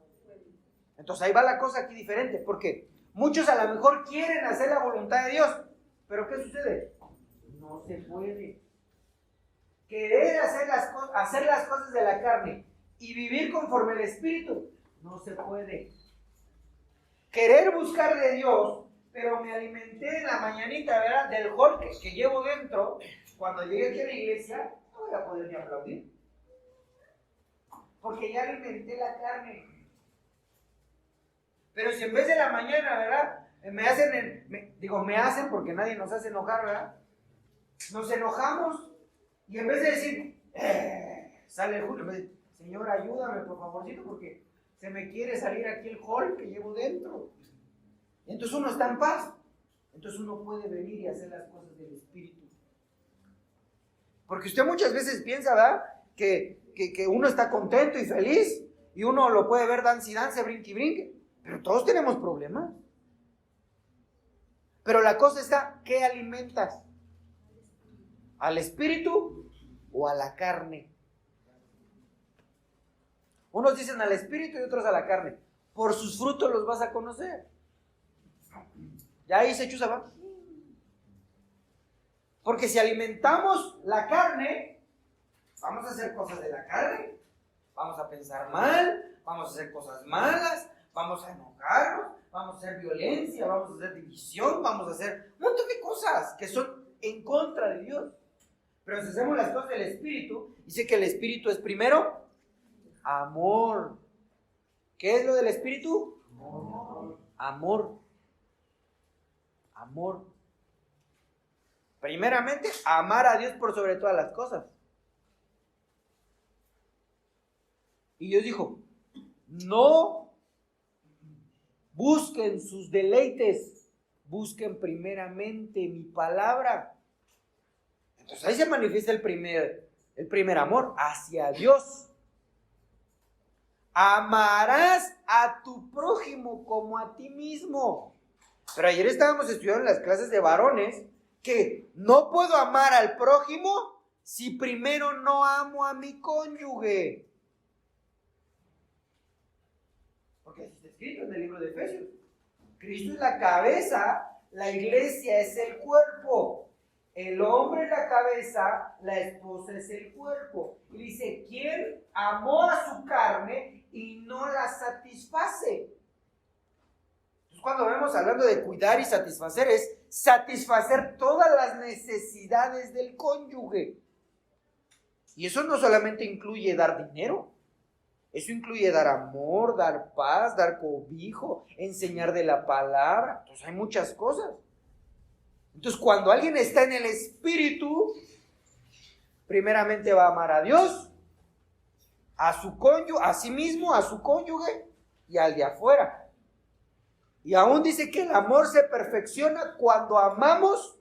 Entonces ahí va la cosa aquí diferente, porque muchos a lo mejor quieren hacer la voluntad de Dios, pero ¿qué sucede? No se puede. Querer hacer las cosas de la carne y vivir conforme al Espíritu, no se puede. Querer buscar de Dios, pero me alimenté en la mañanita, ¿verdad? Del gol que llevo dentro. Cuando llegue aquí a la iglesia, no voy a poder ni aplaudir. Porque ya alimenté la carne. Pero si en vez de la mañana, ¿verdad? Me hacen porque nadie nos hace enojar, ¿verdad? Nos enojamos y en vez de decir, sale el Julio, Señor, ayúdame por favorcito porque se me quiere salir aquí el hall que llevo dentro. Y entonces uno está en paz. Entonces uno puede venir y hacer las cosas del Espíritu. Porque usted muchas veces piensa, ¿verdad? Que uno está contento y feliz y uno lo puede ver dance y dance, brinque y brinque. Pero todos tenemos problemas. Pero la cosa está, ¿qué alimentas? ¿Al espíritu o a la carne? Unos dicen al espíritu y otros a la carne. Por sus frutos los vas a conocer. Ya ahí se chusa, ¿va? Porque si alimentamos la carne, vamos a hacer cosas de la carne. Vamos a pensar mal, vamos a hacer cosas malas, vamos a enojarnos, vamos a hacer violencia, vamos a hacer división, vamos a hacer un montón de cosas que son en contra de Dios. Pero si hacemos las cosas del Espíritu, dice que el Espíritu es primero amor. ¿Qué es lo del Espíritu? Amor. Amor. Primeramente, amar a Dios por sobre todas las cosas. Y Dios dijo, no busquen sus deleites, busquen primeramente mi palabra. Entonces ahí se manifiesta el primer amor hacia Dios. Amarás a tu prójimo como a ti mismo. Pero ayer estábamos estudiando en las clases de varones que no puedo amar al prójimo si primero no amo a mi cónyuge. Porque así está escrito en el libro de Efesios. Cristo es la cabeza, la iglesia es el cuerpo. El hombre es la cabeza, la esposa es el cuerpo. Y dice, ¿quién amó a su carne y no la satisface? Entonces cuando vemos hablando de cuidar y satisfacer, es satisfacer todas las necesidades del cónyuge. Y eso no solamente incluye dar dinero. Eso incluye dar amor, dar paz, dar cobijo, enseñar de la palabra. Entonces hay muchas cosas. Entonces cuando alguien está en el Espíritu, primeramente va a amar a Dios, a su cónyuge, a sí mismo, a su cónyuge y al de afuera. Y aún dice que el amor se perfecciona cuando amamos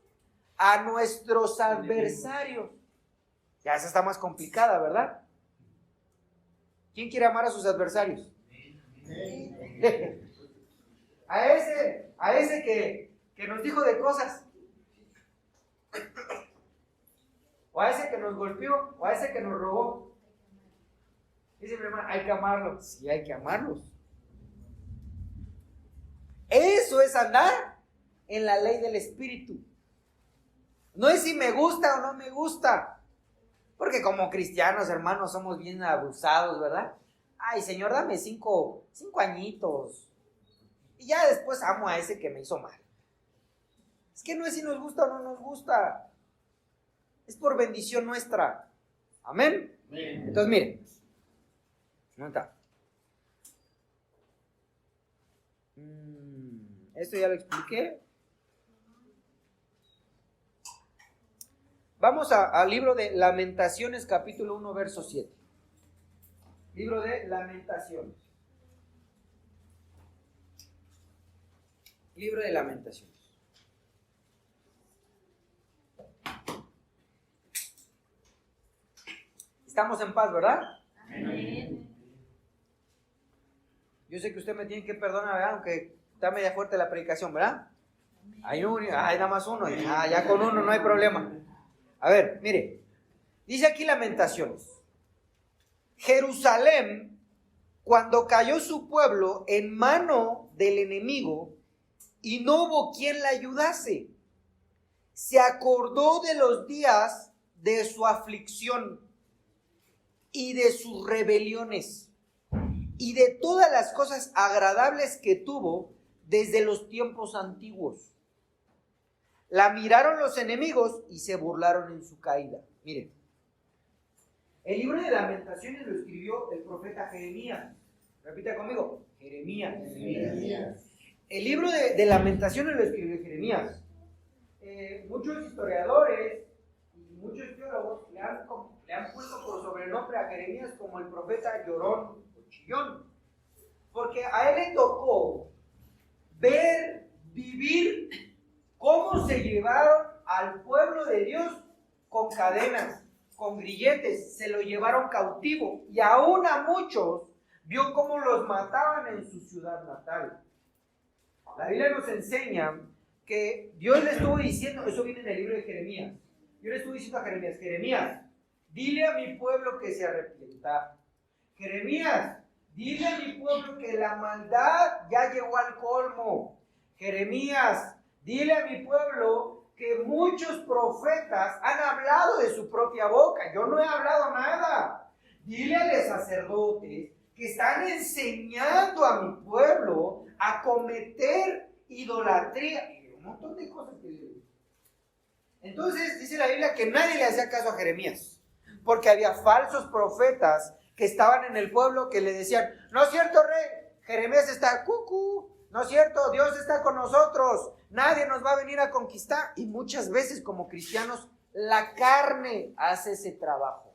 a nuestros adversarios. Ya esa está más complicada, ¿verdad? ¿Quién quiere amar a sus adversarios? a ese que nos dijo de cosas. O a ese que nos golpeó, o a ese que nos robó. Dice mi hermana, hay que amarlos. Sí, hay que amarlos. Eso es andar en la ley del Espíritu. No es si me gusta o no me gusta. Porque como cristianos, hermanos, somos bien abusados, ¿verdad? Ay, Señor, dame 5 añitos. Y ya después amo a ese que me hizo mal. Es que no es si nos gusta o no nos gusta. Es por bendición nuestra. Amén. Entonces, miren. ¿Dónde está? Esto ya lo expliqué. Vamos al libro de Lamentaciones, capítulo 1, verso 7. Libro de Lamentaciones. Libro de Lamentaciones. Estamos en paz, ¿verdad? Amén. Yo sé que usted me tiene que perdonar, ¿verdad? Aunque está media fuerte la predicación, ¿verdad? Hay nada más uno. Ya con uno no hay problema. A ver, mire. Dice aquí Lamentaciones. Jerusalén, cuando cayó su pueblo en mano del enemigo y no hubo quien la ayudase, se acordó de los días de su aflicción y de sus rebeliones y de todas las cosas agradables que tuvo desde los tiempos antiguos. La miraron los enemigos y se burlaron en su caída. Miren, el libro de Lamentaciones lo escribió el profeta Jeremías. Repita conmigo, Jeremías. El libro de Lamentaciones lo escribió Jeremías. Muchos historiadores y muchos teólogos le han puesto por sobrenombre a Jeremías como el profeta llorón o chillón, porque a él le tocó ver, vivir cómo se llevaron al pueblo de Dios con cadenas, con grilletes, se lo llevaron cautivo, y aún a muchos vio cómo los mataban en su ciudad natal. La Biblia nos enseña que Dios le estuvo diciendo, eso viene en el libro de Jeremías, Dios le estuvo diciendo a Jeremías, Jeremías, dile a mi pueblo que se arrepienta. Jeremías, dile a mi pueblo que la maldad ya llegó al colmo. Jeremías, dile a mi pueblo que muchos profetas han hablado de su propia boca. Yo no he hablado nada. Dile a los sacerdotes que están enseñando a mi pueblo a cometer idolatría. Y un montón de cosas que dice. Entonces dice la Biblia que nadie le hacía caso a Jeremías, porque había falsos profetas que estaban en el pueblo que le decían, no es cierto, rey, Jeremías está cucú, no es cierto, Dios está con nosotros, nadie nos va a venir a conquistar. Y muchas veces como cristianos la carne hace ese trabajo.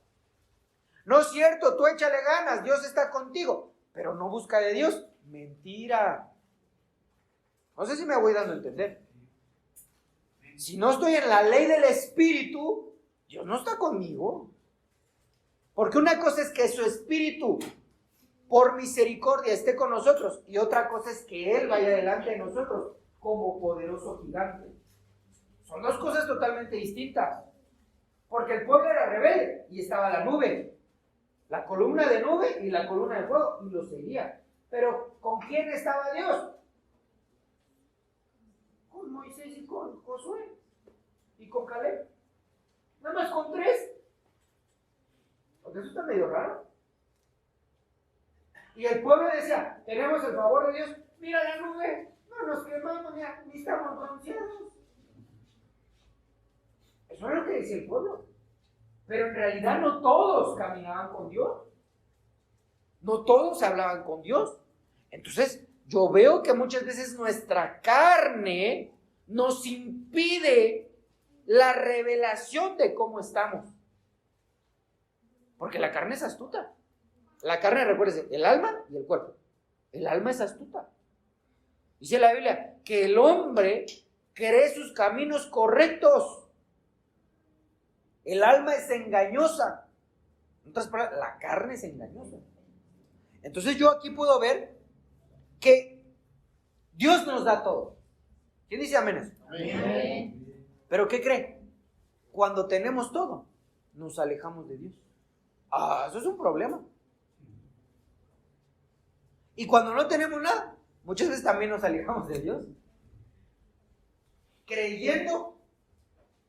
No es cierto, tú échale ganas, Dios está contigo, pero no busca de Dios. Mentira. No sé si me voy dando a entender. Si no estoy en la ley del Espíritu, Dios no está conmigo. Porque una cosa es que su Espíritu, por misericordia, esté con nosotros, y otra cosa es que Él vaya delante de nosotros como poderoso gigante. Son dos cosas totalmente distintas. Porque el pueblo era rebelde y estaba la nube, la columna de nube y la columna de fuego, y lo seguía. Pero ¿con quién estaba Dios? Con Moisés y con Josué y con Caleb. Nada más con 3. Porque eso está medio raro. Y el pueblo decía, tenemos el favor de Dios, mira la nube, no nos quemamos, mira, ni estamos bronceados. Eso es lo que decía el pueblo. Pero en realidad no todos caminaban con Dios. No todos hablaban con Dios. Entonces, yo veo que muchas veces nuestra carne nos impide la revelación de cómo estamos. Porque la carne es astuta. La carne, recuérdense, el alma y el cuerpo. El alma es astuta. Dice la Biblia que el hombre cree sus caminos correctos. El alma es engañosa. En otras palabras, la carne es engañosa. Entonces yo aquí puedo ver que Dios nos da todo. ¿Quién dice amén? Amén. ¿Pero qué cree? Cuando tenemos todo, nos alejamos de Dios. Eso es un problema. Y cuando no tenemos nada, muchas veces también nos alejamos de Dios. Creyendo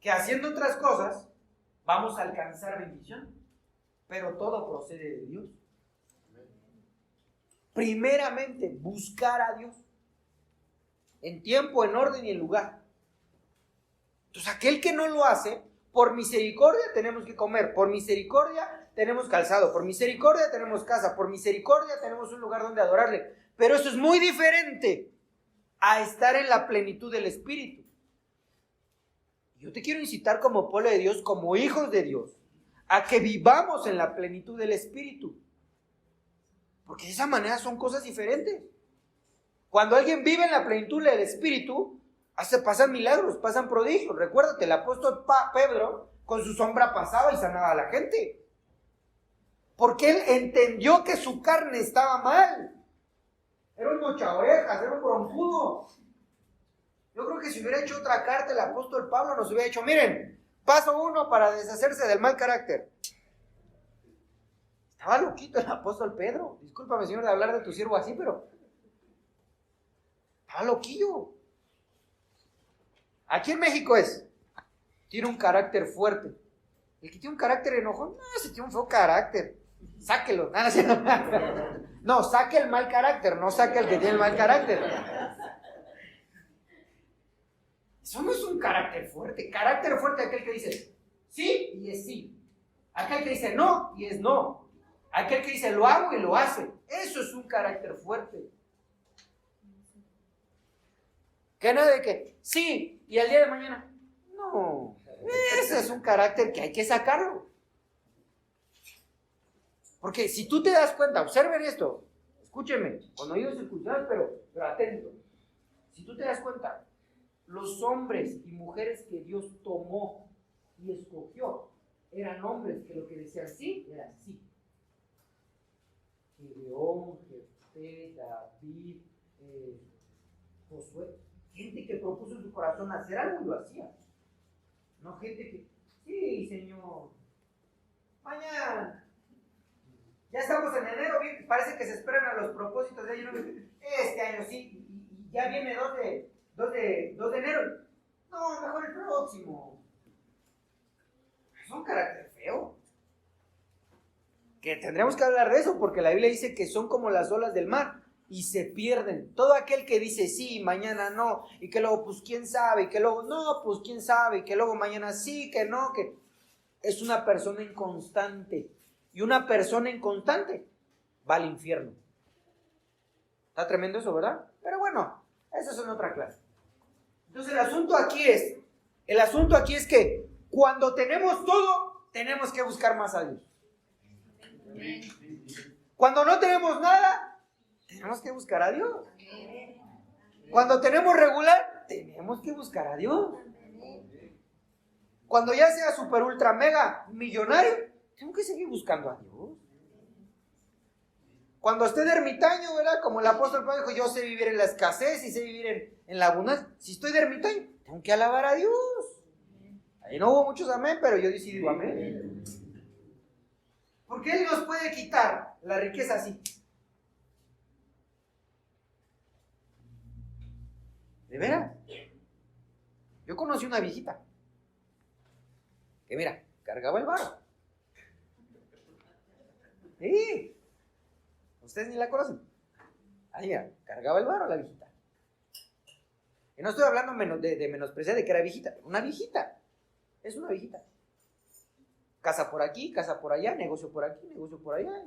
que haciendo otras cosas vamos a alcanzar bendición. Pero todo procede de Dios. Primeramente, buscar a Dios. En tiempo, en orden y en lugar. Entonces, aquel que no lo hace, por misericordia tenemos que comer, por misericordia tenemos calzado, por misericordia tenemos casa, por misericordia tenemos un lugar donde adorarle. Pero eso es muy diferente a estar en la plenitud del Espíritu. Yo te quiero incitar como pueblo de Dios, como hijos de Dios, a que vivamos en la plenitud del Espíritu. Porque de esa manera son cosas diferentes. Cuando alguien vive en la plenitud del Espíritu, pasan milagros, pasan prodigios. Recuérdate, el apóstol Pedro con su sombra pasaba y sanaba a la gente. Porque él entendió que su carne estaba mal. Era un mochaorejas, era un broncudo. Yo creo que si hubiera hecho otra carta el apóstol Pablo nos hubiera dicho, miren, paso 1 para deshacerse del mal carácter. Estaba loquito el apóstol Pedro. Discúlpame, Señor, de hablar de tu siervo así, pero estaba loquillo. Aquí en México tiene un carácter fuerte. El que tiene un carácter enojón, no, ese tiene un feo carácter. Sáquelo. No, saque el mal carácter, no saque el que tiene el mal carácter. Eso no es un carácter fuerte. Carácter fuerte es aquel que dice sí y es sí. Aquel que dice no y es no. Aquel que dice lo hago y lo hace. Eso es un carácter fuerte. Que nada de que sí y al día de mañana no. Ese es un carácter que hay que sacarlo. Porque si tú te das cuenta, observen esto, escúchenme, cuando digo circunstancias, pero atento. Si tú te das cuenta, los hombres y mujeres que Dios tomó y escogió eran hombres que lo que decían sí, era sí. Gedeón, Jefté, David, Josué, gente que propuso en su corazón hacer algo y lo hacía. No gente que, sí, Señor, mañana. Ya estamos en enero, bien, parece que se esperan a los propósitos de año nuevo. Este año sí, y ya viene 2 de enero. No, mejor el próximo. Es un carácter feo. Que tendremos que hablar de eso, porque la Biblia dice que son como las olas del mar y se pierden. Todo aquel que dice sí, mañana no, y que luego pues quién sabe, y que luego no, pues quién sabe, y que luego mañana sí, que no, que es una persona inconstante. Y una persona inconstante va al infierno. Está tremendo eso, ¿verdad? Pero bueno, eso es en otra clase. Entonces el asunto aquí es que cuando tenemos todo, tenemos que buscar más a Dios. Cuando no tenemos nada, tenemos que buscar a Dios. Cuando tenemos regular, tenemos que buscar a Dios. Cuando ya sea super ultra mega millonario, tengo que seguir buscando a Dios. Cuando esté de ermitaño, ¿verdad? Como el apóstol Pablo dijo, yo sé vivir en la escasez y sé vivir en la abundancia. Si estoy de ermitaño, tengo que alabar a Dios. Ahí no hubo muchos amén, pero yo sí digo amén. Porque Él nos puede quitar la riqueza así. ¿De veras? Yo conocí una viejita que, mira, cargaba el varo. Sí. Ustedes ni la conocen. Ahí, cargaba el varo la viejita. Y no estoy hablando de menospreciar de que era viejita. Una viejita. Es una viejita. Casa por aquí, casa por allá, negocio por aquí, negocio por allá.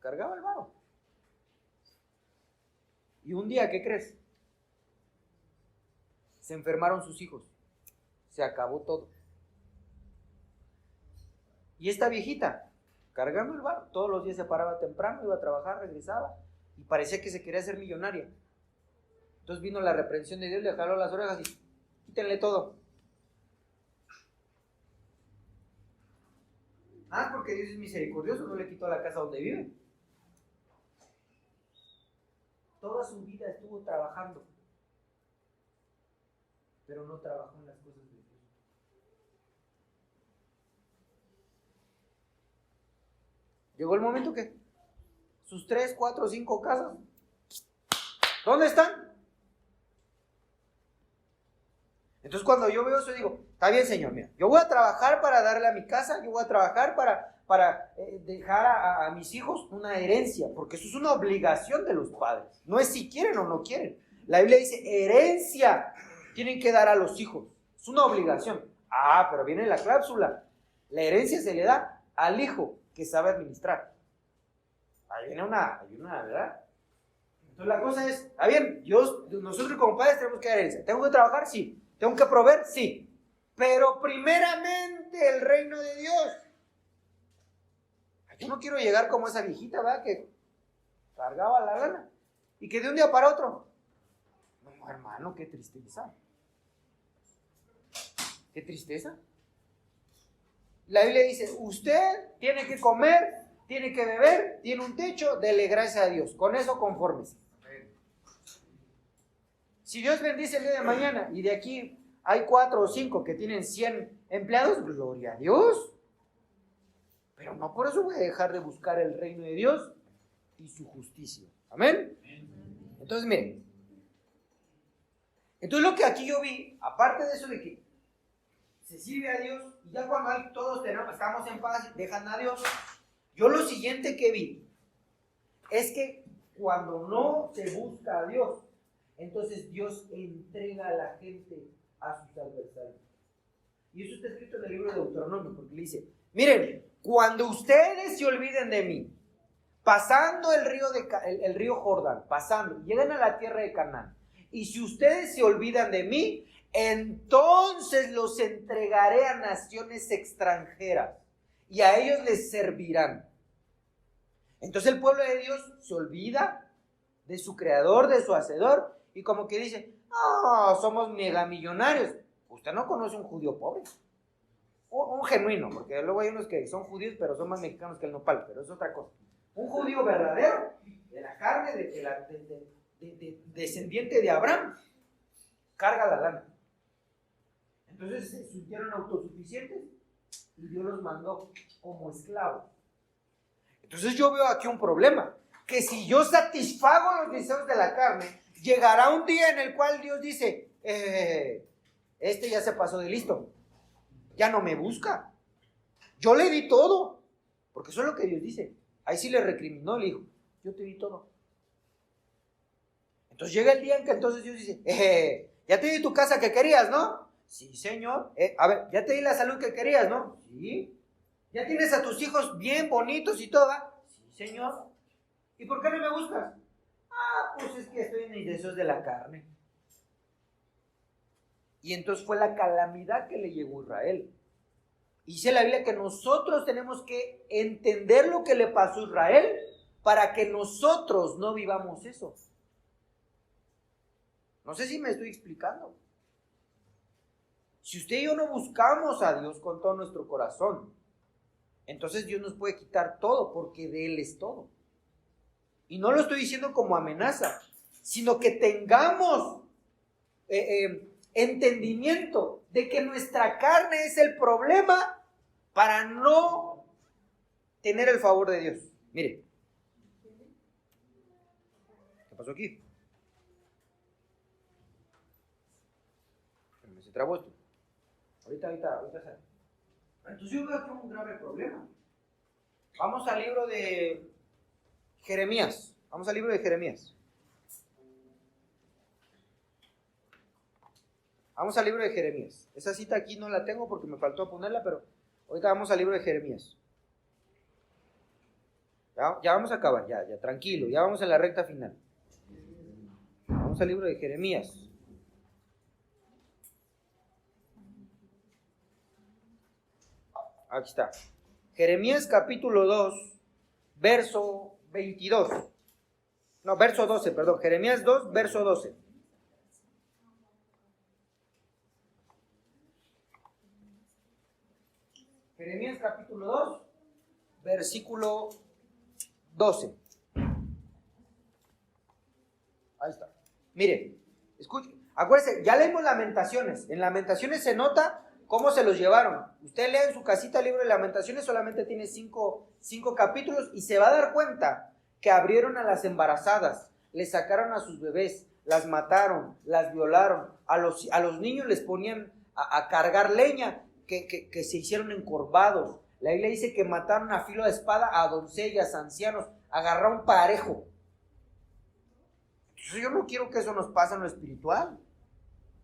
Cargaba el varo. Y un día, ¿qué crees? Se enfermaron sus hijos. Se acabó todo. Y esta viejita, cargando el varo, todos los días se paraba temprano, iba a trabajar, regresaba y parecía que se quería hacer millonaria. Entonces vino la reprensión de Dios, le jaló las orejas y quítenle todo. Porque Dios es misericordioso, no le quitó la casa donde vive. Toda su vida estuvo trabajando, pero no trabajó en las cosas de Dios. llegó el momento que sus 3, 4, 5 casas, ¿dónde están? Entonces cuando yo veo eso digo, está bien, Señor, mira, yo voy a trabajar para darle a mi casa, yo voy a trabajar para dejar a mis hijos una herencia, porque eso es una obligación de los padres, no es si quieren o no quieren. La Biblia dice, herencia tienen que dar a los hijos, es una obligación. Ah, pero viene la cláusula, la herencia se le da al hijo que sabe administrar. Ahí viene una, ¿verdad? Entonces la cosa es, está bien, nosotros como padres tenemos que dar herencia. ¿Tengo que trabajar? Sí. ¿Tengo que proveer? Sí. Pero primeramente el reino de Dios. Yo no quiero llegar como esa viejita, ¿verdad? Que cargaba la lana y que de un día para otro. No, hermano, qué tristeza. Qué tristeza. La Biblia dice, usted tiene que comer, tiene que beber, tiene un techo, dele gracias a Dios. Con eso confórmese. Si Dios bendice el día de mañana y de aquí hay 4 o 5 que tienen 100 empleados, gloria a Dios. Pero no por eso voy a dejar de buscar el reino de Dios y su justicia. Amén. Entonces, miren. Entonces lo que aquí yo vi, aparte de eso de que se sirve a Dios y ya cuando todos estamos en paz, dejan a Dios, yo lo siguiente que vi es que cuando no se busca a Dios, entonces Dios entrega a la gente a sus adversarios. Y eso está escrito en el libro de Deuteronomio, porque le dice, miren, cuando ustedes se olviden de mí, pasando el río Jordán, pasando, llegan a la tierra de Canaán, y si ustedes se olvidan de mí, entonces los entregaré a naciones extranjeras, y a ellos les servirán. Entonces el pueblo de Dios se olvida de su creador, de su hacedor, y como que dice, somos megamillonarios. Usted no conoce un judío pobre, un genuino, porque luego hay unos que son judíos pero son más mexicanos que el nopal, pero es otra cosa. Un judío verdadero, de la carne, descendiente de Abraham, carga la lana. Entonces se sintieron autosuficientes y Dios los mandó como esclavos. Entonces yo veo aquí un problema, que si yo satisfago los deseos de la carne, llegará un día en el cual Dios dice, este ya se pasó de listo, ya no me busca. Yo le di todo, porque eso es lo que Dios dice. Ahí sí le recriminó, le dijo, yo te di todo. Entonces llega el día en que entonces Dios dice, ya te di tu casa que querías, ¿no? Sí, Señor. A ver, ya te di la salud que querías, ¿no? Sí. Ya tienes a tus hijos bien bonitos y todo, ¿va? Sí, Señor. ¿Y por qué no me buscas? Pues es que estoy en mis deseos de la carne. Y entonces fue la calamidad que le llegó a Israel. Y dice la Biblia que nosotros tenemos que entender lo que le pasó a Israel para que nosotros no vivamos eso. No sé si me estoy explicando. Si usted y yo no buscamos a Dios con todo nuestro corazón, entonces Dios nos puede quitar todo porque de Él es todo. Y no lo estoy diciendo como amenaza, sino que tengamos entendimiento de que nuestra carne es el problema para no tener el favor de Dios. Mire, ¿qué pasó aquí? Se trabó esto. Ahorita sale. Entonces yo veo aquí un grave problema. Vamos al libro de Jeremías. Vamos al libro de Jeremías. Vamos al libro de Jeremías. Esa cita aquí no la tengo porque me faltó ponerla, pero ahorita vamos al libro de Jeremías. Ya vamos a acabar, ya tranquilo, ya vamos a la recta final. Vamos al libro de Jeremías. Aquí está. Jeremías capítulo 2, verso 22. No, verso 12, perdón. Jeremías 2, verso 12. Jeremías capítulo 2, versículo 12. Ahí está. Mire, escuche, acuérdense, ya leímos Lamentaciones. En Lamentaciones se nota ¿Cómo se los llevaron? Usted lee en su casita el libro de Lamentaciones, solamente tiene cinco capítulos y se va a dar cuenta que abrieron a las embarazadas, les sacaron a sus bebés, las mataron, las violaron, a los niños les ponían a cargar leña, que se hicieron encorvados. La Biblia dice que mataron a filo de espada a doncellas, ancianos, agarraron parejo. Entonces yo no quiero que eso nos pase en lo espiritual.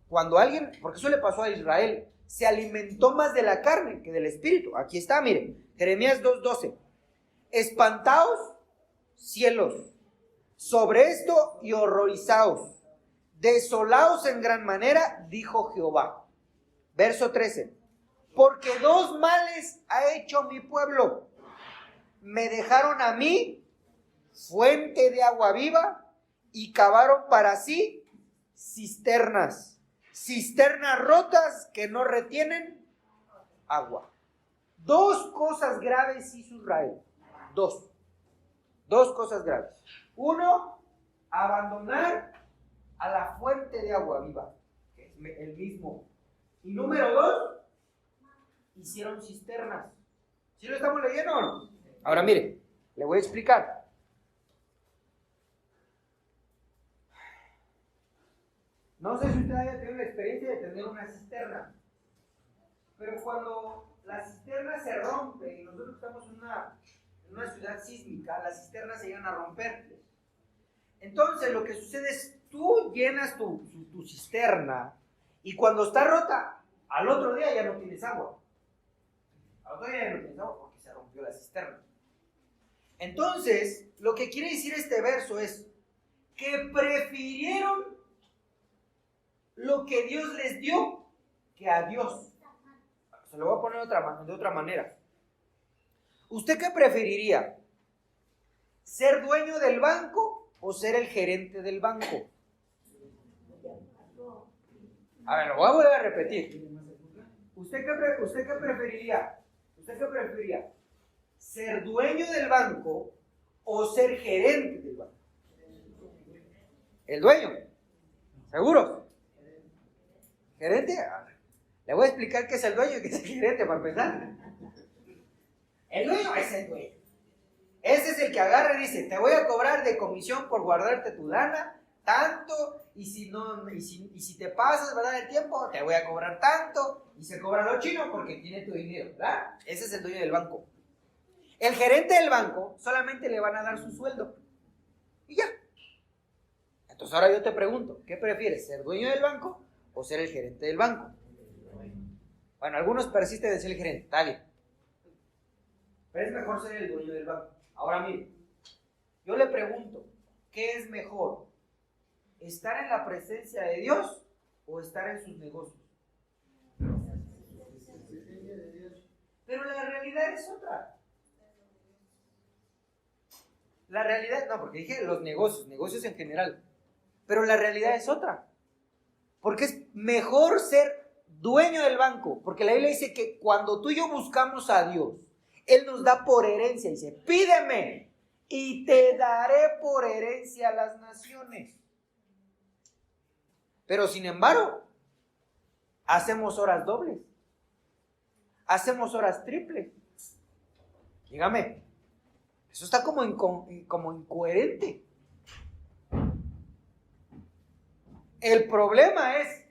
Cuando alguien, porque eso le pasó a Israel, se alimentó más de la carne que del espíritu. Aquí está, miren, Jeremías 2:12. Espantaos, cielos, sobre esto y horrorizaos, desolaos en gran manera, dijo Jehová. Verso 13. Porque dos males ha hecho mi pueblo. Me dejaron a mí fuente de agua viva y cavaron para sí cisternas rotas que no retienen agua. Dos cosas graves hizo Israel. Dos cosas graves. Uno, abandonar a la fuente de agua viva, que es el mismo. Y número dos, hicieron cisternas. ¿Sí lo estamos leyendo o no? Ahora mire, le voy a explicar. No sé si usted haya tenido la experiencia de tener una cisterna, pero cuando la cisterna se rompe, y nosotros estamos en una ciudad sísmica, las cisternas se llegan a romper. Entonces lo que sucede es, tú llenas tu cisterna, y cuando está rota, al otro día ya no tienes agua. Al otro día ya no tienes agua porque se rompió la cisterna. Entonces, lo que quiere decir este verso es que prefirieron lo que Dios les dio que a Dios. Se lo voy a poner de otra manera. ¿Usted qué preferiría? ¿Ser dueño del banco o ser el gerente del banco? A ver, lo voy a volver a repetir. ¿Usted qué preferiría? ¿Usted qué preferiría? ¿Ser dueño del banco o ser gerente del banco? El dueño. ¿Seguro? ¿Gerente? Le voy a explicar qué es el dueño y qué es el gerente para empezar. El dueño es el dueño. Ese es el que agarra y dice, te voy a cobrar de comisión por guardarte tu lana, tanto, y si te pasas, ¿verdad?, el tiempo, te voy a cobrar tanto, y se cobra lo chino porque tiene tu dinero, ¿verdad? Ese es el dueño del banco. El gerente del banco solamente le van a dar su sueldo. Y ya. Entonces ahora yo te pregunto, ¿qué prefieres, ser dueño del banco o ser el gerente del banco? Bueno, algunos persisten en ser el gerente, está bien. Pero es mejor ser el dueño del banco. Ahora mire, yo le pregunto, ¿qué es mejor? ¿Estar en la presencia de Dios o estar en sus negocios? Pero la realidad es otra. La realidad, no, porque dije los negocios en general. Pero la realidad es otra. Porque es mejor ser dueño del banco. Porque la Biblia dice que cuando tú y yo buscamos a Dios, Él nos da por herencia. Dice, pídeme y te daré por herencia a las naciones. Pero sin embargo, hacemos horas dobles. Hacemos horas triples. Dígame, eso está como incoherente. El problema es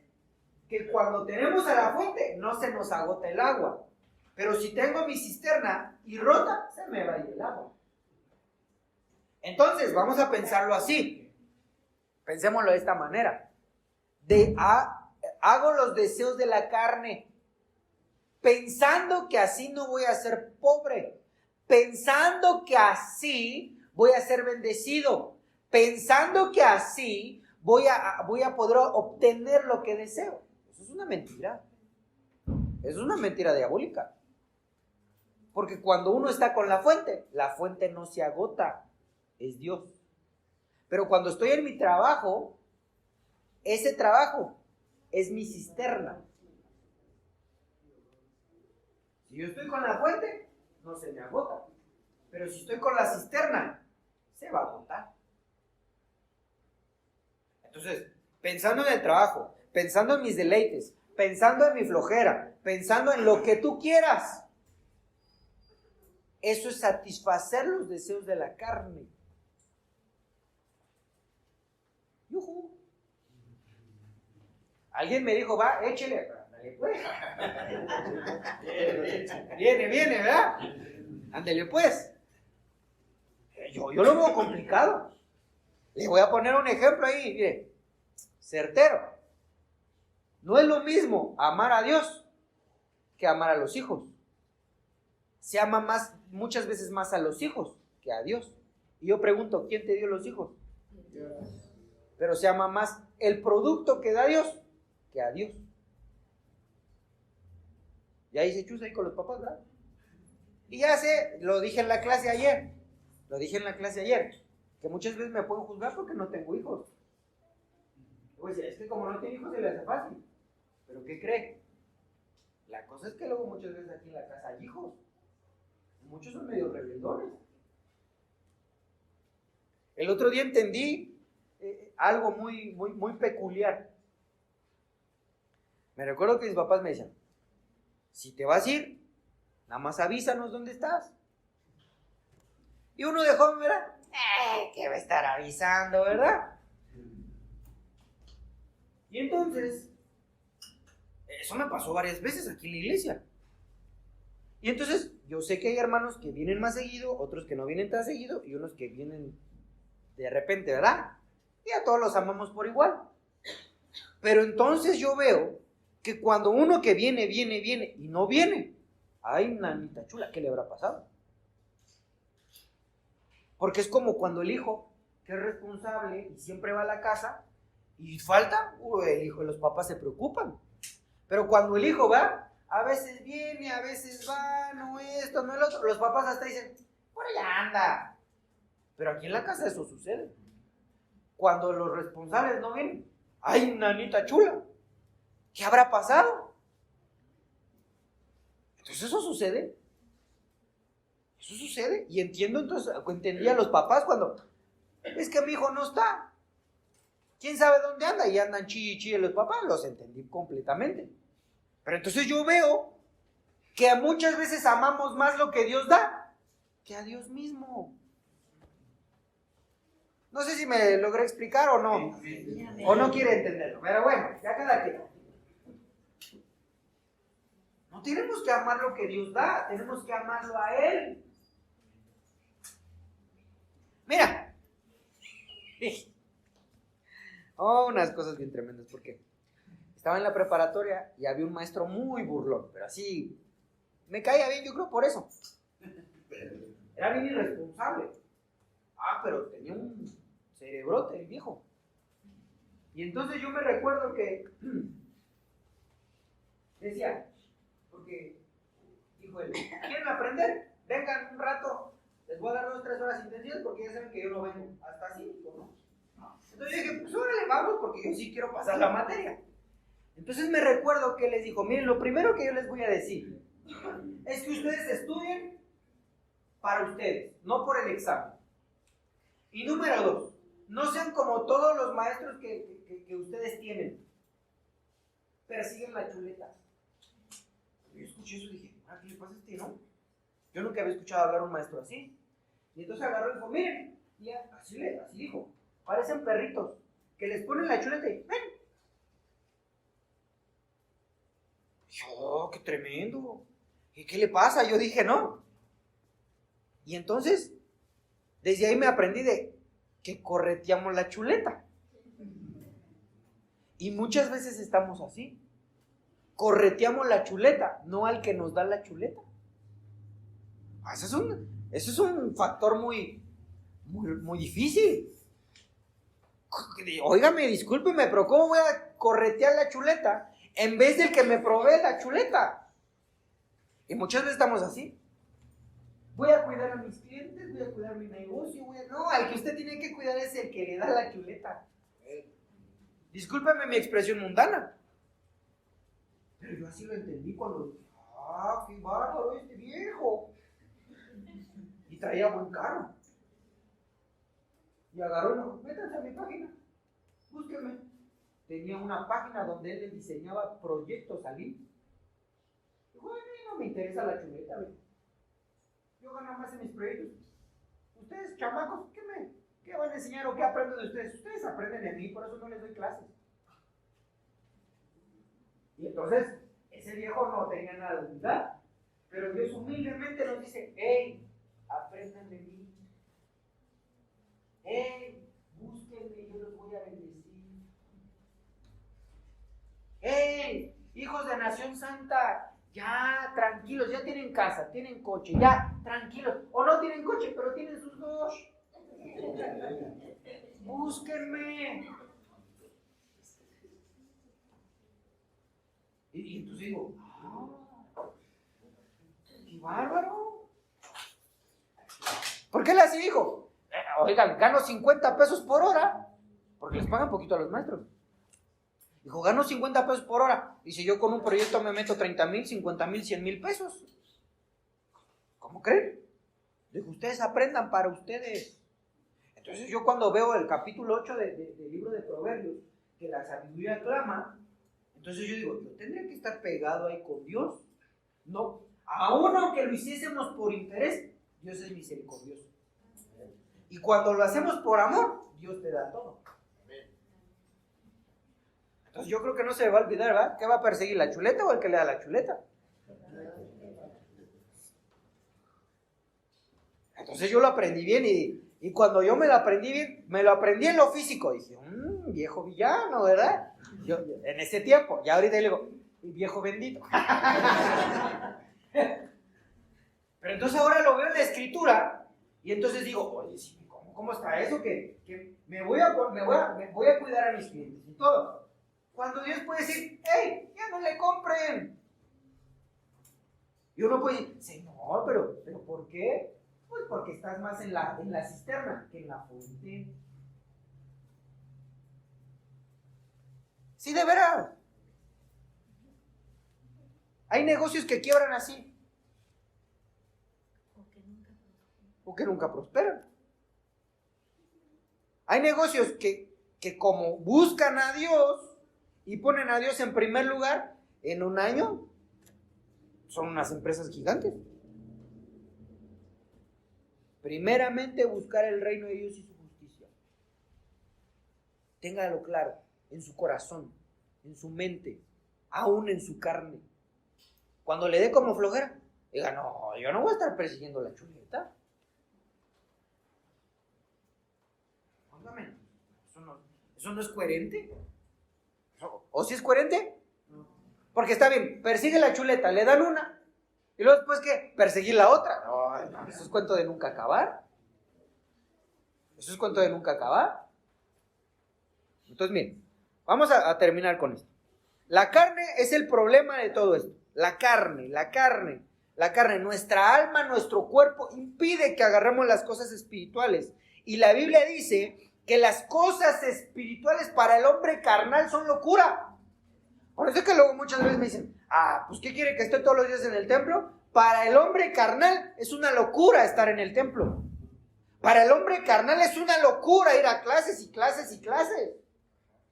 que cuando tenemos a la fuente no se nos agota el agua. Pero si tengo mi cisterna y rota, se me va a ir el agua. Entonces, vamos a pensarlo así. Pensémoslo de esta manera. Hago los deseos de la carne, pensando que así no voy a ser pobre, pensando que así voy a ser bendecido, pensando que así voy a poder obtener lo que deseo. Eso es una mentira. Eso es una mentira diabólica. Porque cuando uno está con la fuente no se agota, es Dios. Pero cuando estoy en mi trabajo, ese trabajo es mi cisterna. Si yo estoy con la fuente, no se me agota. Pero si estoy con la cisterna, se va a agotar. Entonces, pensando en el trabajo, pensando en mis deleites, pensando en mi flojera, pensando en lo que tú quieras. Eso es satisfacer los deseos de la carne. ¡Yujú! Alguien me dijo, va, échele. Ándale pues. Viene, ¿verdad? Ándale pues. Yo lo veo complicado. Le voy a poner un ejemplo ahí, mire, certero. No es lo mismo amar a Dios que amar a los hijos. Se ama más, muchas veces más a los hijos que a Dios. Y yo pregunto, ¿quién te dio los hijos? Dios. Pero se ama más el producto que da Dios que a Dios. Y ahí se chusa ahí con los papás, ¿verdad? Y ya sé, lo dije en la clase ayer, que muchas veces me pueden juzgar porque no tengo hijos. Pues es que como no tiene hijos se le hace fácil. ¿Pero qué cree? La cosa es que luego muchas veces aquí en la casa hay hijos. Muchos son medio rebeldones. El otro día entendí algo muy peculiar. Me recuerdo que mis papás me decían, si te vas a ir, nada más avísanos dónde estás. Y uno de joven, ¿verdad? ¿Qué va a estar avisando, verdad? Y entonces, eso me pasó varias veces aquí en la iglesia. Y entonces, yo sé que hay hermanos que vienen más seguido, otros que no vienen tan seguido, y unos que vienen de repente, ¿verdad? Y a todos los amamos por igual. Pero entonces yo veo que cuando uno que viene y no viene, ay, nanita chula, ¿qué le habrá pasado? Porque es como cuando el hijo, que es responsable y siempre va a la casa, y falta, el hijo y los papás se preocupan. Pero cuando el hijo va, a veces viene, a veces va, no esto, no el otro, los papás hasta dicen, por allá anda. Pero aquí en la casa eso sucede. Cuando los responsables no vienen, ay, nanita chula, ¿qué habrá pasado? Entonces eso sucede. Y entiendo entonces, entendía a los papás cuando, es que mi hijo no está. ¿Quién sabe dónde anda? Y andan chille los papás, los entendí completamente. Pero entonces yo veo que muchas veces amamos más lo que Dios da que a Dios mismo. No sé si me logré explicar o no. O no quiere entenderlo. Pero bueno, ya cada quien. No tenemos que amar lo que Dios da, tenemos que amarlo a Él. Mira. Oh, unas cosas bien tremendas, porque estaba en la preparatoria y había un maestro muy burlón, pero así, me caía bien, yo creo por eso. Era bien irresponsable. Pero tenía un cerebrote el viejo. Y entonces yo me recuerdo que decía, porque dijo él, ¿quieren aprender? Vengan un rato, les voy a dar 2 o 3 horas intensivas porque ya saben que yo no vengo hasta 5, ¿no? Entonces yo dije, pues órale, vamos, porque yo sí quiero pasar la materia. Entonces me recuerdo que les dijo, miren, lo primero que yo les voy a decir es que ustedes estudien para ustedes, no por el examen. Y número 2, no sean como todos los maestros que ustedes tienen. Persiguen la chuleta. Yo escuché eso y dije, ¿qué le pasa a este, no? Yo nunca había escuchado hablar a un maestro así. Y entonces agarró y dijo, miren, y así dijo, parecen perritos, que les ponen la chuleta y ven. Qué tremendo. ¿Y qué le pasa? Yo dije, no. Y entonces, desde ahí me aprendí de que correteamos la chuleta. Y muchas veces estamos así. Correteamos la chuleta, no al que nos da la chuleta. Eso es un factor muy difícil. Óigame, discúlpeme, pero ¿cómo voy a corretear la chuleta en vez del que me provee la chuleta? Y muchas veces estamos así. Voy a cuidar a mis clientes, voy a cuidar mi negocio, no, al que usted tiene que cuidar es el que le da la chuleta. Discúlpeme mi expresión mundana. Pero yo así lo entendí cuando dije, qué bárbaro este viejo. Y traía buen carro. Y agarró y me dijo, métanse a mi página, búsquenme. tenía una página donde él le diseñaba proyectos al IMSS. Dijo, a mí no me interesa la chuleta, ¿ve? Yo gano más en mis proyectos. Ustedes, chamacos, ¿qué van a enseñar o qué aprendo de ustedes? Ustedes aprenden de mí, por eso no les doy clases. Y entonces, ese viejo no tenía nada de humildad, pero Dios humildemente nos dice, hey, aprendan de mí. Hey, búsquenme, yo los voy a bendecir. Hey, hijos de Nación Santa, ya, tranquilos, ya tienen casa, tienen coche, ya, tranquilos. O no tienen coche, pero tienen sus dos. Búsquenme. Y entonces digo, ¡qué bárbaro! ¿Por qué le así, hijo? Oigan, gano 50 pesos por hora, porque les pagan poquito a los maestros. Dijo, gano 50 pesos por hora. Dice, yo con un proyecto me meto 30,000, 50,000, 100,000 pesos. ¿Cómo creen? Dijo, ustedes aprendan para ustedes. Entonces yo cuando veo el capítulo 8 del libro de Proverbios, que la sabiduría clama, entonces yo digo, yo tendría que estar pegado ahí con Dios. No, aún aunque lo hiciésemos por interés, Dios es misericordioso. Y cuando lo hacemos por amor, Dios te da todo. Entonces yo creo que no se va a olvidar, ¿verdad? ¿Qué va a perseguir, la chuleta o el que le da la chuleta? Entonces yo lo aprendí bien y cuando yo me lo aprendí bien, me lo aprendí en lo físico. Dije, viejo villano, ¿verdad? Yo, en ese tiempo, ya ahorita le digo, viejo bendito. Pero entonces ahora lo veo en la escritura y entonces digo, oye, ¿cómo está eso? Que me voy a cuidar a mis clientes y todo. Cuando Dios puede decir, hey, ya no le compren. Y uno puede decir, Señor, pero ¿por qué? Pues porque estás más en la cisterna que en la fuente. Sí, de veras. Hay negocios que quiebran así. O que nunca prosperan. Hay negocios que como buscan a Dios y ponen a Dios en primer lugar, en un año son unas empresas gigantes. Primeramente buscar el reino de Dios y su justicia. Téngalo claro, en su corazón, en su mente, aún en su carne. Cuando le dé como flojera, diga, no, yo no voy a estar persiguiendo la chuleta. Óigame, eso no es coherente. ¿O sí es coherente? Porque está bien, persigue la chuleta, le dan una, y luego después, ¿qué? Perseguir la otra. No, eso es cuento de nunca acabar. Eso es cuento de nunca acabar. Entonces, miren, vamos a terminar con esto. La carne es el problema de todo esto. La carne, nuestra alma, nuestro cuerpo impide que agarremos las cosas espirituales. Y la Biblia dice que las cosas espirituales para el hombre carnal son locura. Por eso es que luego muchas veces me dicen, pues ¿qué quiere que esté todos los días en el templo? Para el hombre carnal es una locura estar en el templo. Para el hombre carnal es una locura ir a clases y clases y clases.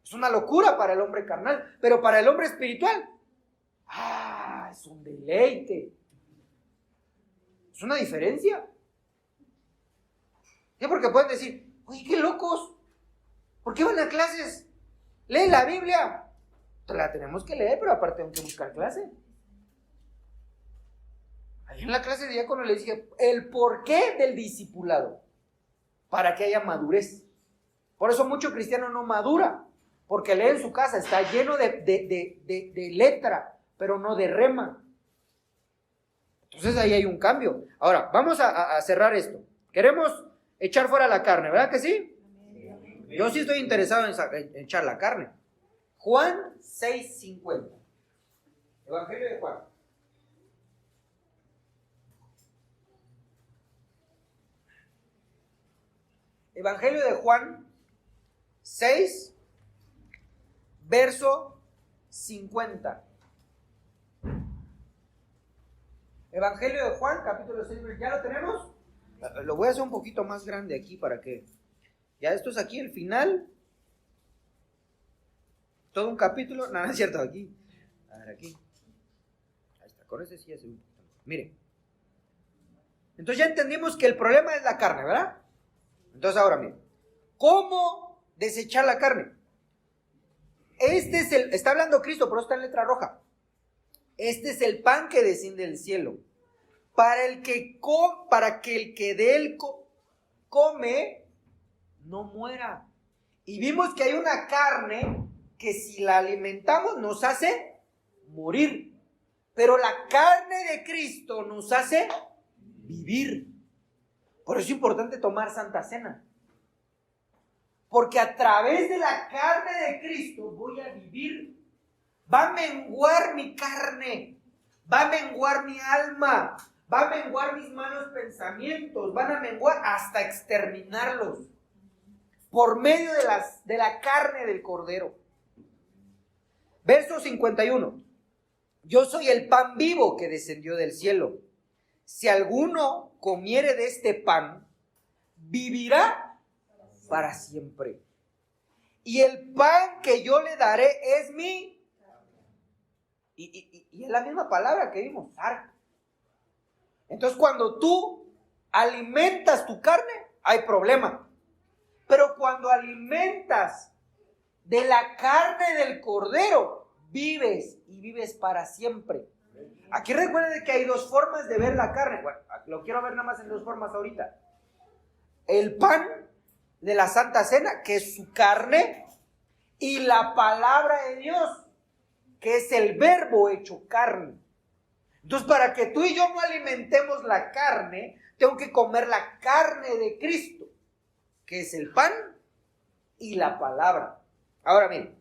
Es una locura para el hombre carnal, pero para el hombre espiritual, es un deleite. Es una diferencia. ¿Sí? Porque pueden decir, oye, qué locos, ¿por qué van a clases? Lee la Biblia. La tenemos que leer, pero aparte tengo que buscar clase. Ahí en la clase de diácono le dije el porqué del discipulado, para que haya madurez. Por eso mucho cristiano no madura, porque lee en su casa, está lleno de letra, pero no de rema. Entonces ahí hay un cambio. Ahora, vamos a cerrar esto. Queremos echar fuera la carne, ¿verdad que sí? Yo sí estoy interesado en echar la carne. Juan 6:50. Evangelio de Juan. Evangelio de Juan 6, verso 50. Evangelio de Juan, capítulo 6, ¿ya lo tenemos? Lo voy a hacer un poquito más grande aquí para que... Ya esto es aquí el final. todo un capítulo. No, no es cierto, aquí. A ver, aquí. Ahí está, con ese sí ya se ve un poquito mejor. Mire. Entonces ya entendimos que el problema es la carne, ¿verdad? Entonces ahora, mire. ¿Cómo desechar la carne? Está hablando Cristo, pero está en letra roja. Este es el pan que desciende del cielo. Para que el que de él come, no muera. Y vimos que hay una carne que si la alimentamos nos hace morir. Pero la carne de Cristo nos hace vivir. Por eso es importante tomar Santa Cena. Porque a través de la carne de Cristo voy a vivir. Va a menguar mi carne. Va a menguar mi alma. Va a menguar mis malos pensamientos. Van a menguar hasta exterminarlos. Por medio de la carne del Cordero. Verso 51. Yo soy el pan vivo que descendió del cielo. Si alguno comiere de este pan, vivirá para siempre. Y el pan que yo le daré es mi... Y es la misma palabra que vimos, sarca. Entonces cuando tú alimentas tu carne, hay problema. Pero cuando alimentas de la carne del Cordero, vives y vives para siempre. Aquí recuerden que hay dos formas de ver la carne. Bueno, lo quiero ver nada más en dos formas ahorita. El pan de la Santa Cena, que es su carne, y la palabra de Dios, que es el verbo hecho carne. Entonces, para que tú y yo no alimentemos la carne, tengo que comer la carne de Cristo, que es el pan y la palabra. Ahora miren,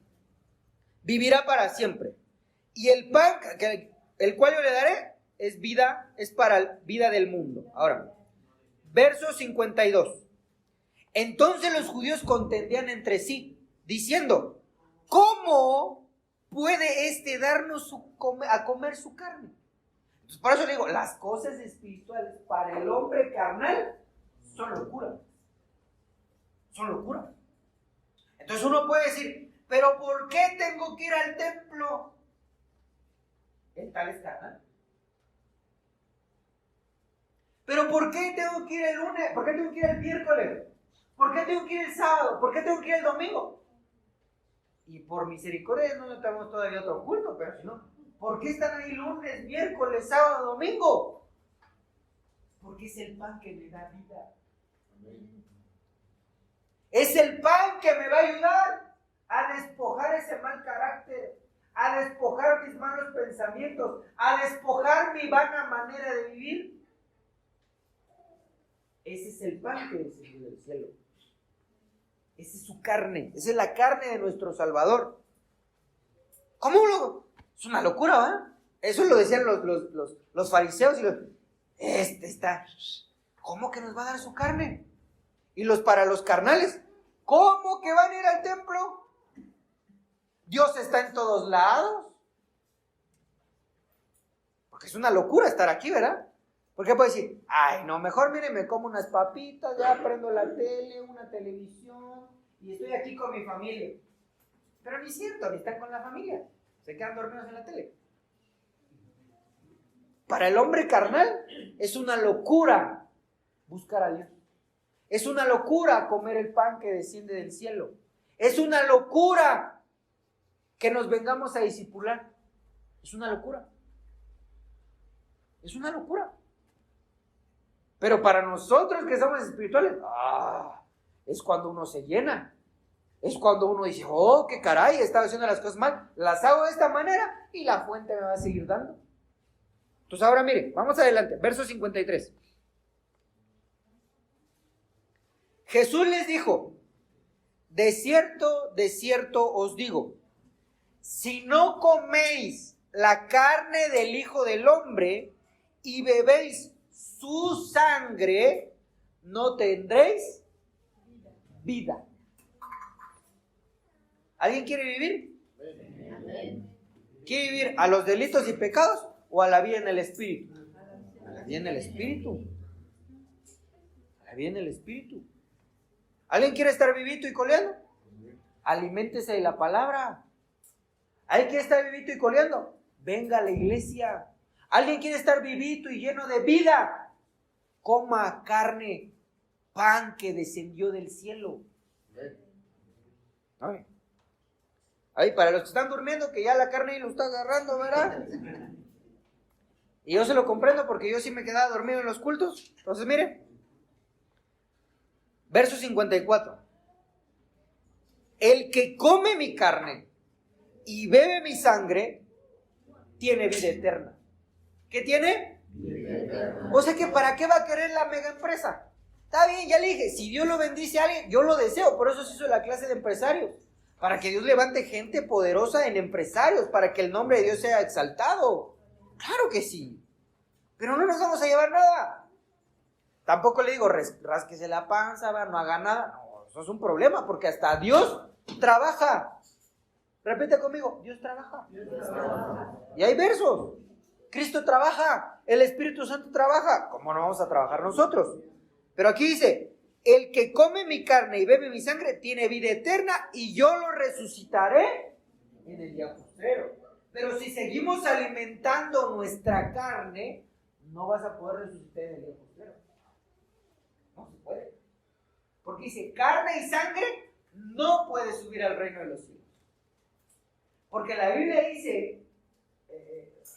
vivirá para siempre. Y el pan, el cual yo le daré, es vida, es para vida del mundo. Ahora, verso 52. Entonces los judíos contendían entre sí, diciendo, ¿cómo puede este darnos a comer su carne? Entonces, por eso le digo, las cosas espirituales para el hombre carnal son locura. Son locura. Entonces uno puede decir, ¿pero por qué tengo que ir al templo? ¿El tal es carnal? ¿Pero por qué tengo que ir el lunes? ¿Por qué tengo que ir el miércoles? ¿Por qué tengo que ir el sábado? ¿Por qué tengo que ir el domingo? Y por misericordia no tenemos todavía otro culto, pero si no, ¿por qué están ahí lunes, miércoles, sábado, domingo? Porque es el pan que me da vida. Es el pan que me va a ayudar a despojar ese mal carácter, a despojar mis malos pensamientos, a despojar mi vana manera de vivir. Ese es el pan que descendió del cielo. Esa es su carne, esa es la carne de nuestro Salvador. ¿Cómo lo? Es una locura, ¿verdad? Eso lo decían los fariseos y ¿cómo que nos va a dar su carne? Y para los carnales, ¿cómo que van a ir al templo? Dios está en todos lados. Porque es una locura estar aquí, ¿verdad? Porque puede decir, ay, no, mejor mire, me como unas papitas, ya prendo la tele, una televisión, y estoy aquí con mi familia. Pero ni siento, ni están con la familia. Se quedan dormidos en la tele. Para el hombre carnal es una locura buscar a Dios. Es una locura comer el pan que desciende del cielo. Es una locura que nos vengamos a discipular. Es una locura. Es una locura. Pero para nosotros que somos espirituales, es cuando uno se llena. Es cuando uno dice, oh, qué caray, estaba haciendo las cosas mal. Las hago de esta manera y la fuente me va a seguir dando. Entonces ahora mire, vamos adelante. Verso 53. Jesús les dijo, de cierto os digo, si no coméis la carne del Hijo del Hombre y bebéis su sangre, no tendréis vida. ¿Alguien quiere vivir? ¿Quiere vivir a los delitos y pecados o a la vida en el Espíritu? A la vida en el Espíritu. A la vida en el Espíritu. ¿Alguien quiere estar vivito y coleando? Aliméntese de la palabra. ¿Alguien quiere estar vivito y coleando? Venga a la iglesia. ¿Alguien quiere estar vivito y lleno de vida? Coma carne, pan que descendió del cielo. Ay. Ahí, para los que están durmiendo, que ya la carne lo está agarrando, ¿verdad? Y yo se lo comprendo porque yo sí me quedaba dormido en los cultos. Entonces, mire, verso 54. El que come mi carne y bebe mi sangre, tiene vida eterna. ¿Qué tiene? Vida eterna. O sea que ¿para qué va a querer la mega empresa? Está bien, ya le dije, si Dios lo bendice a alguien, yo lo deseo, por eso se hizo la clase de empresarios. Para que Dios levante gente poderosa en empresarios, para que el nombre de Dios sea exaltado. Claro que sí. Pero no nos vamos a llevar nada. Tampoco le digo, rásquese la panza, no haga nada. No, eso es un problema, porque hasta Dios trabaja. Repite conmigo, Dios trabaja. Dios trabaja. Y hay versos. Cristo trabaja, el Espíritu Santo trabaja. ¿Cómo no vamos a trabajar nosotros? Pero aquí dice, el que come mi carne y bebe mi sangre tiene vida eterna y yo lo resucitaré en el día postrero. Pero si seguimos alimentando nuestra carne, no vas a poder resucitar en el día postrero. No se puede. Porque dice, carne y sangre no puede subir al reino de los cielos. Porque la Biblia dice,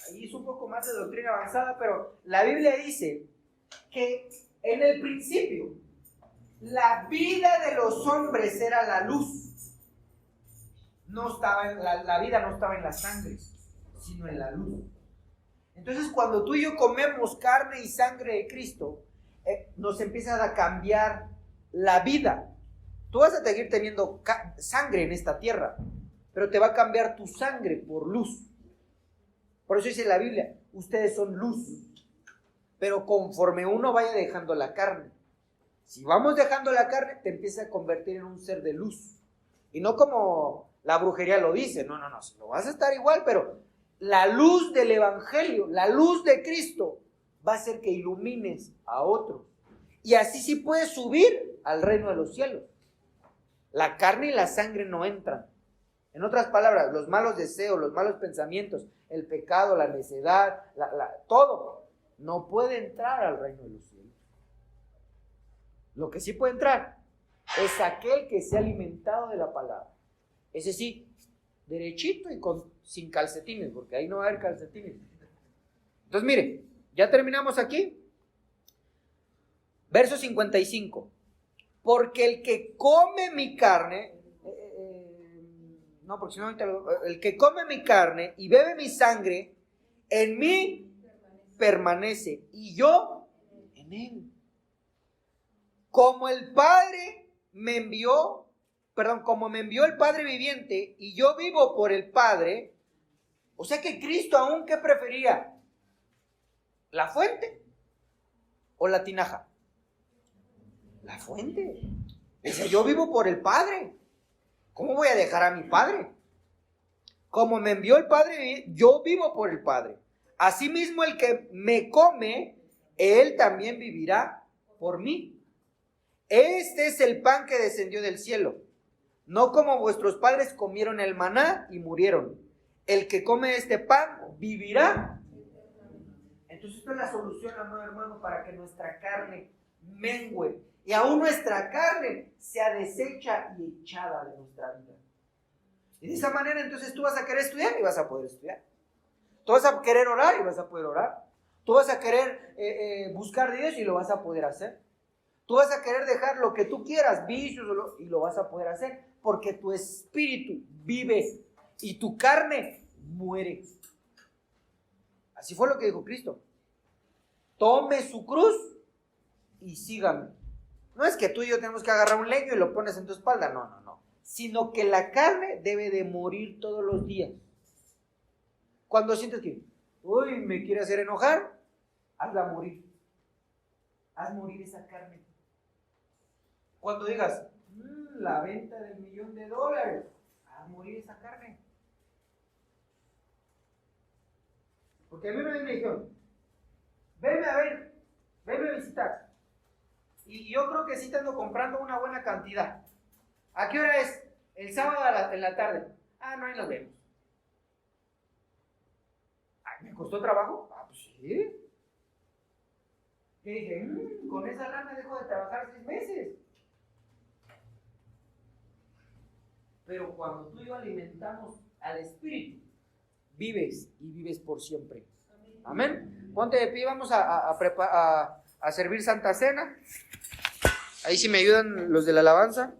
ahí es un poco más de doctrina avanzada, pero la Biblia dice que en el principio la vida de los hombres era la luz. No estaba la vida no estaba en la sangre, sino en la luz. Entonces, cuando tú y yo comemos carne y sangre de Cristo, nos empieza a cambiar la vida. Tú vas a seguir teniendo sangre en esta tierra, pero te va a cambiar tu sangre por luz. Por eso dice la Biblia, ustedes son luz. Pero conforme uno vaya dejando la carne, si vamos dejando la carne, te empieza a convertir en un ser de luz. Y no como la brujería lo dice, no, lo vas a estar igual, pero la luz del Evangelio, la luz de Cristo, va a hacer que ilumines a otros. Y así sí puedes subir al reino de los cielos. La carne y la sangre no entran. En otras palabras, los malos deseos, los malos pensamientos, el pecado, la necedad, todo, no puede entrar al reino de los cielos. Lo que sí puede entrar es aquel que se ha alimentado de la palabra. Ese sí, derechito y sin calcetines, porque ahí no va a haber calcetines. Entonces, mire, ya terminamos aquí. Verso 55. Porque el que come mi carne, porque si no, el que come mi carne y bebe mi sangre, en mí permanece y yo en él. Como el Padre me envió, como me envió el Padre viviente y yo vivo por el Padre, o sea que Cristo aún, ¿qué prefería? ¿La fuente o la tinaja? La fuente. Dice, yo vivo por el Padre. ¿Cómo voy a dejar a mi Padre? Como me envió el Padre, yo vivo por el Padre. Asimismo, el que me come, él también vivirá por mí. Este es el pan que descendió del cielo. No como vuestros padres comieron el maná y murieron. El que come este pan vivirá. Entonces, esta es la solución, amado hermano, para que nuestra carne mengüe. Y aún nuestra carne sea deshecha y echada de nuestra vida. Y de esa manera, entonces tú vas a querer estudiar y vas a poder estudiar. Tú vas a querer orar y vas a poder orar. Tú vas a querer buscar de Dios y lo vas a poder hacer. Tú vas a querer dejar lo que tú quieras, vicios, y lo vas a poder hacer, porque tu espíritu vive y tu carne muere. Así fue lo que dijo Cristo. Tome su cruz y sígame. No es que tú y yo tenemos que agarrar un leño y lo pones en tu espalda, no. Sino que la carne debe de morir todos los días. Cuando sientes que, me quiere hacer enojar, hazla morir. Haz morir esa carne. Cuando digas, la venta del $1,000,000, haz morir esa carne. Porque a mí una vez me dijeron, venme a visitar. Y yo creo que sí te ando comprando una buena cantidad. ¿A qué hora es? El sábado en la tarde. No, ahí nos vemos. ¿Me costó trabajo? Ah, pues sí. Y dije, con esa lana dejo de trabajar 6 meses. Pero cuando tú y yo alimentamos al Espíritu, vives y vives por siempre. Amén. Ponte de pie, vamos a servir Santa Cena. Ahí sí me ayudan los de la alabanza.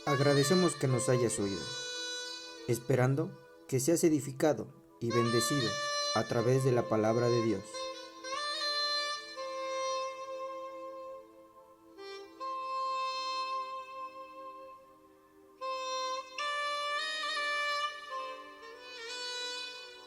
Agradecemos que nos hayas oído, esperando que seas edificado y bendecido a través de la palabra de Dios.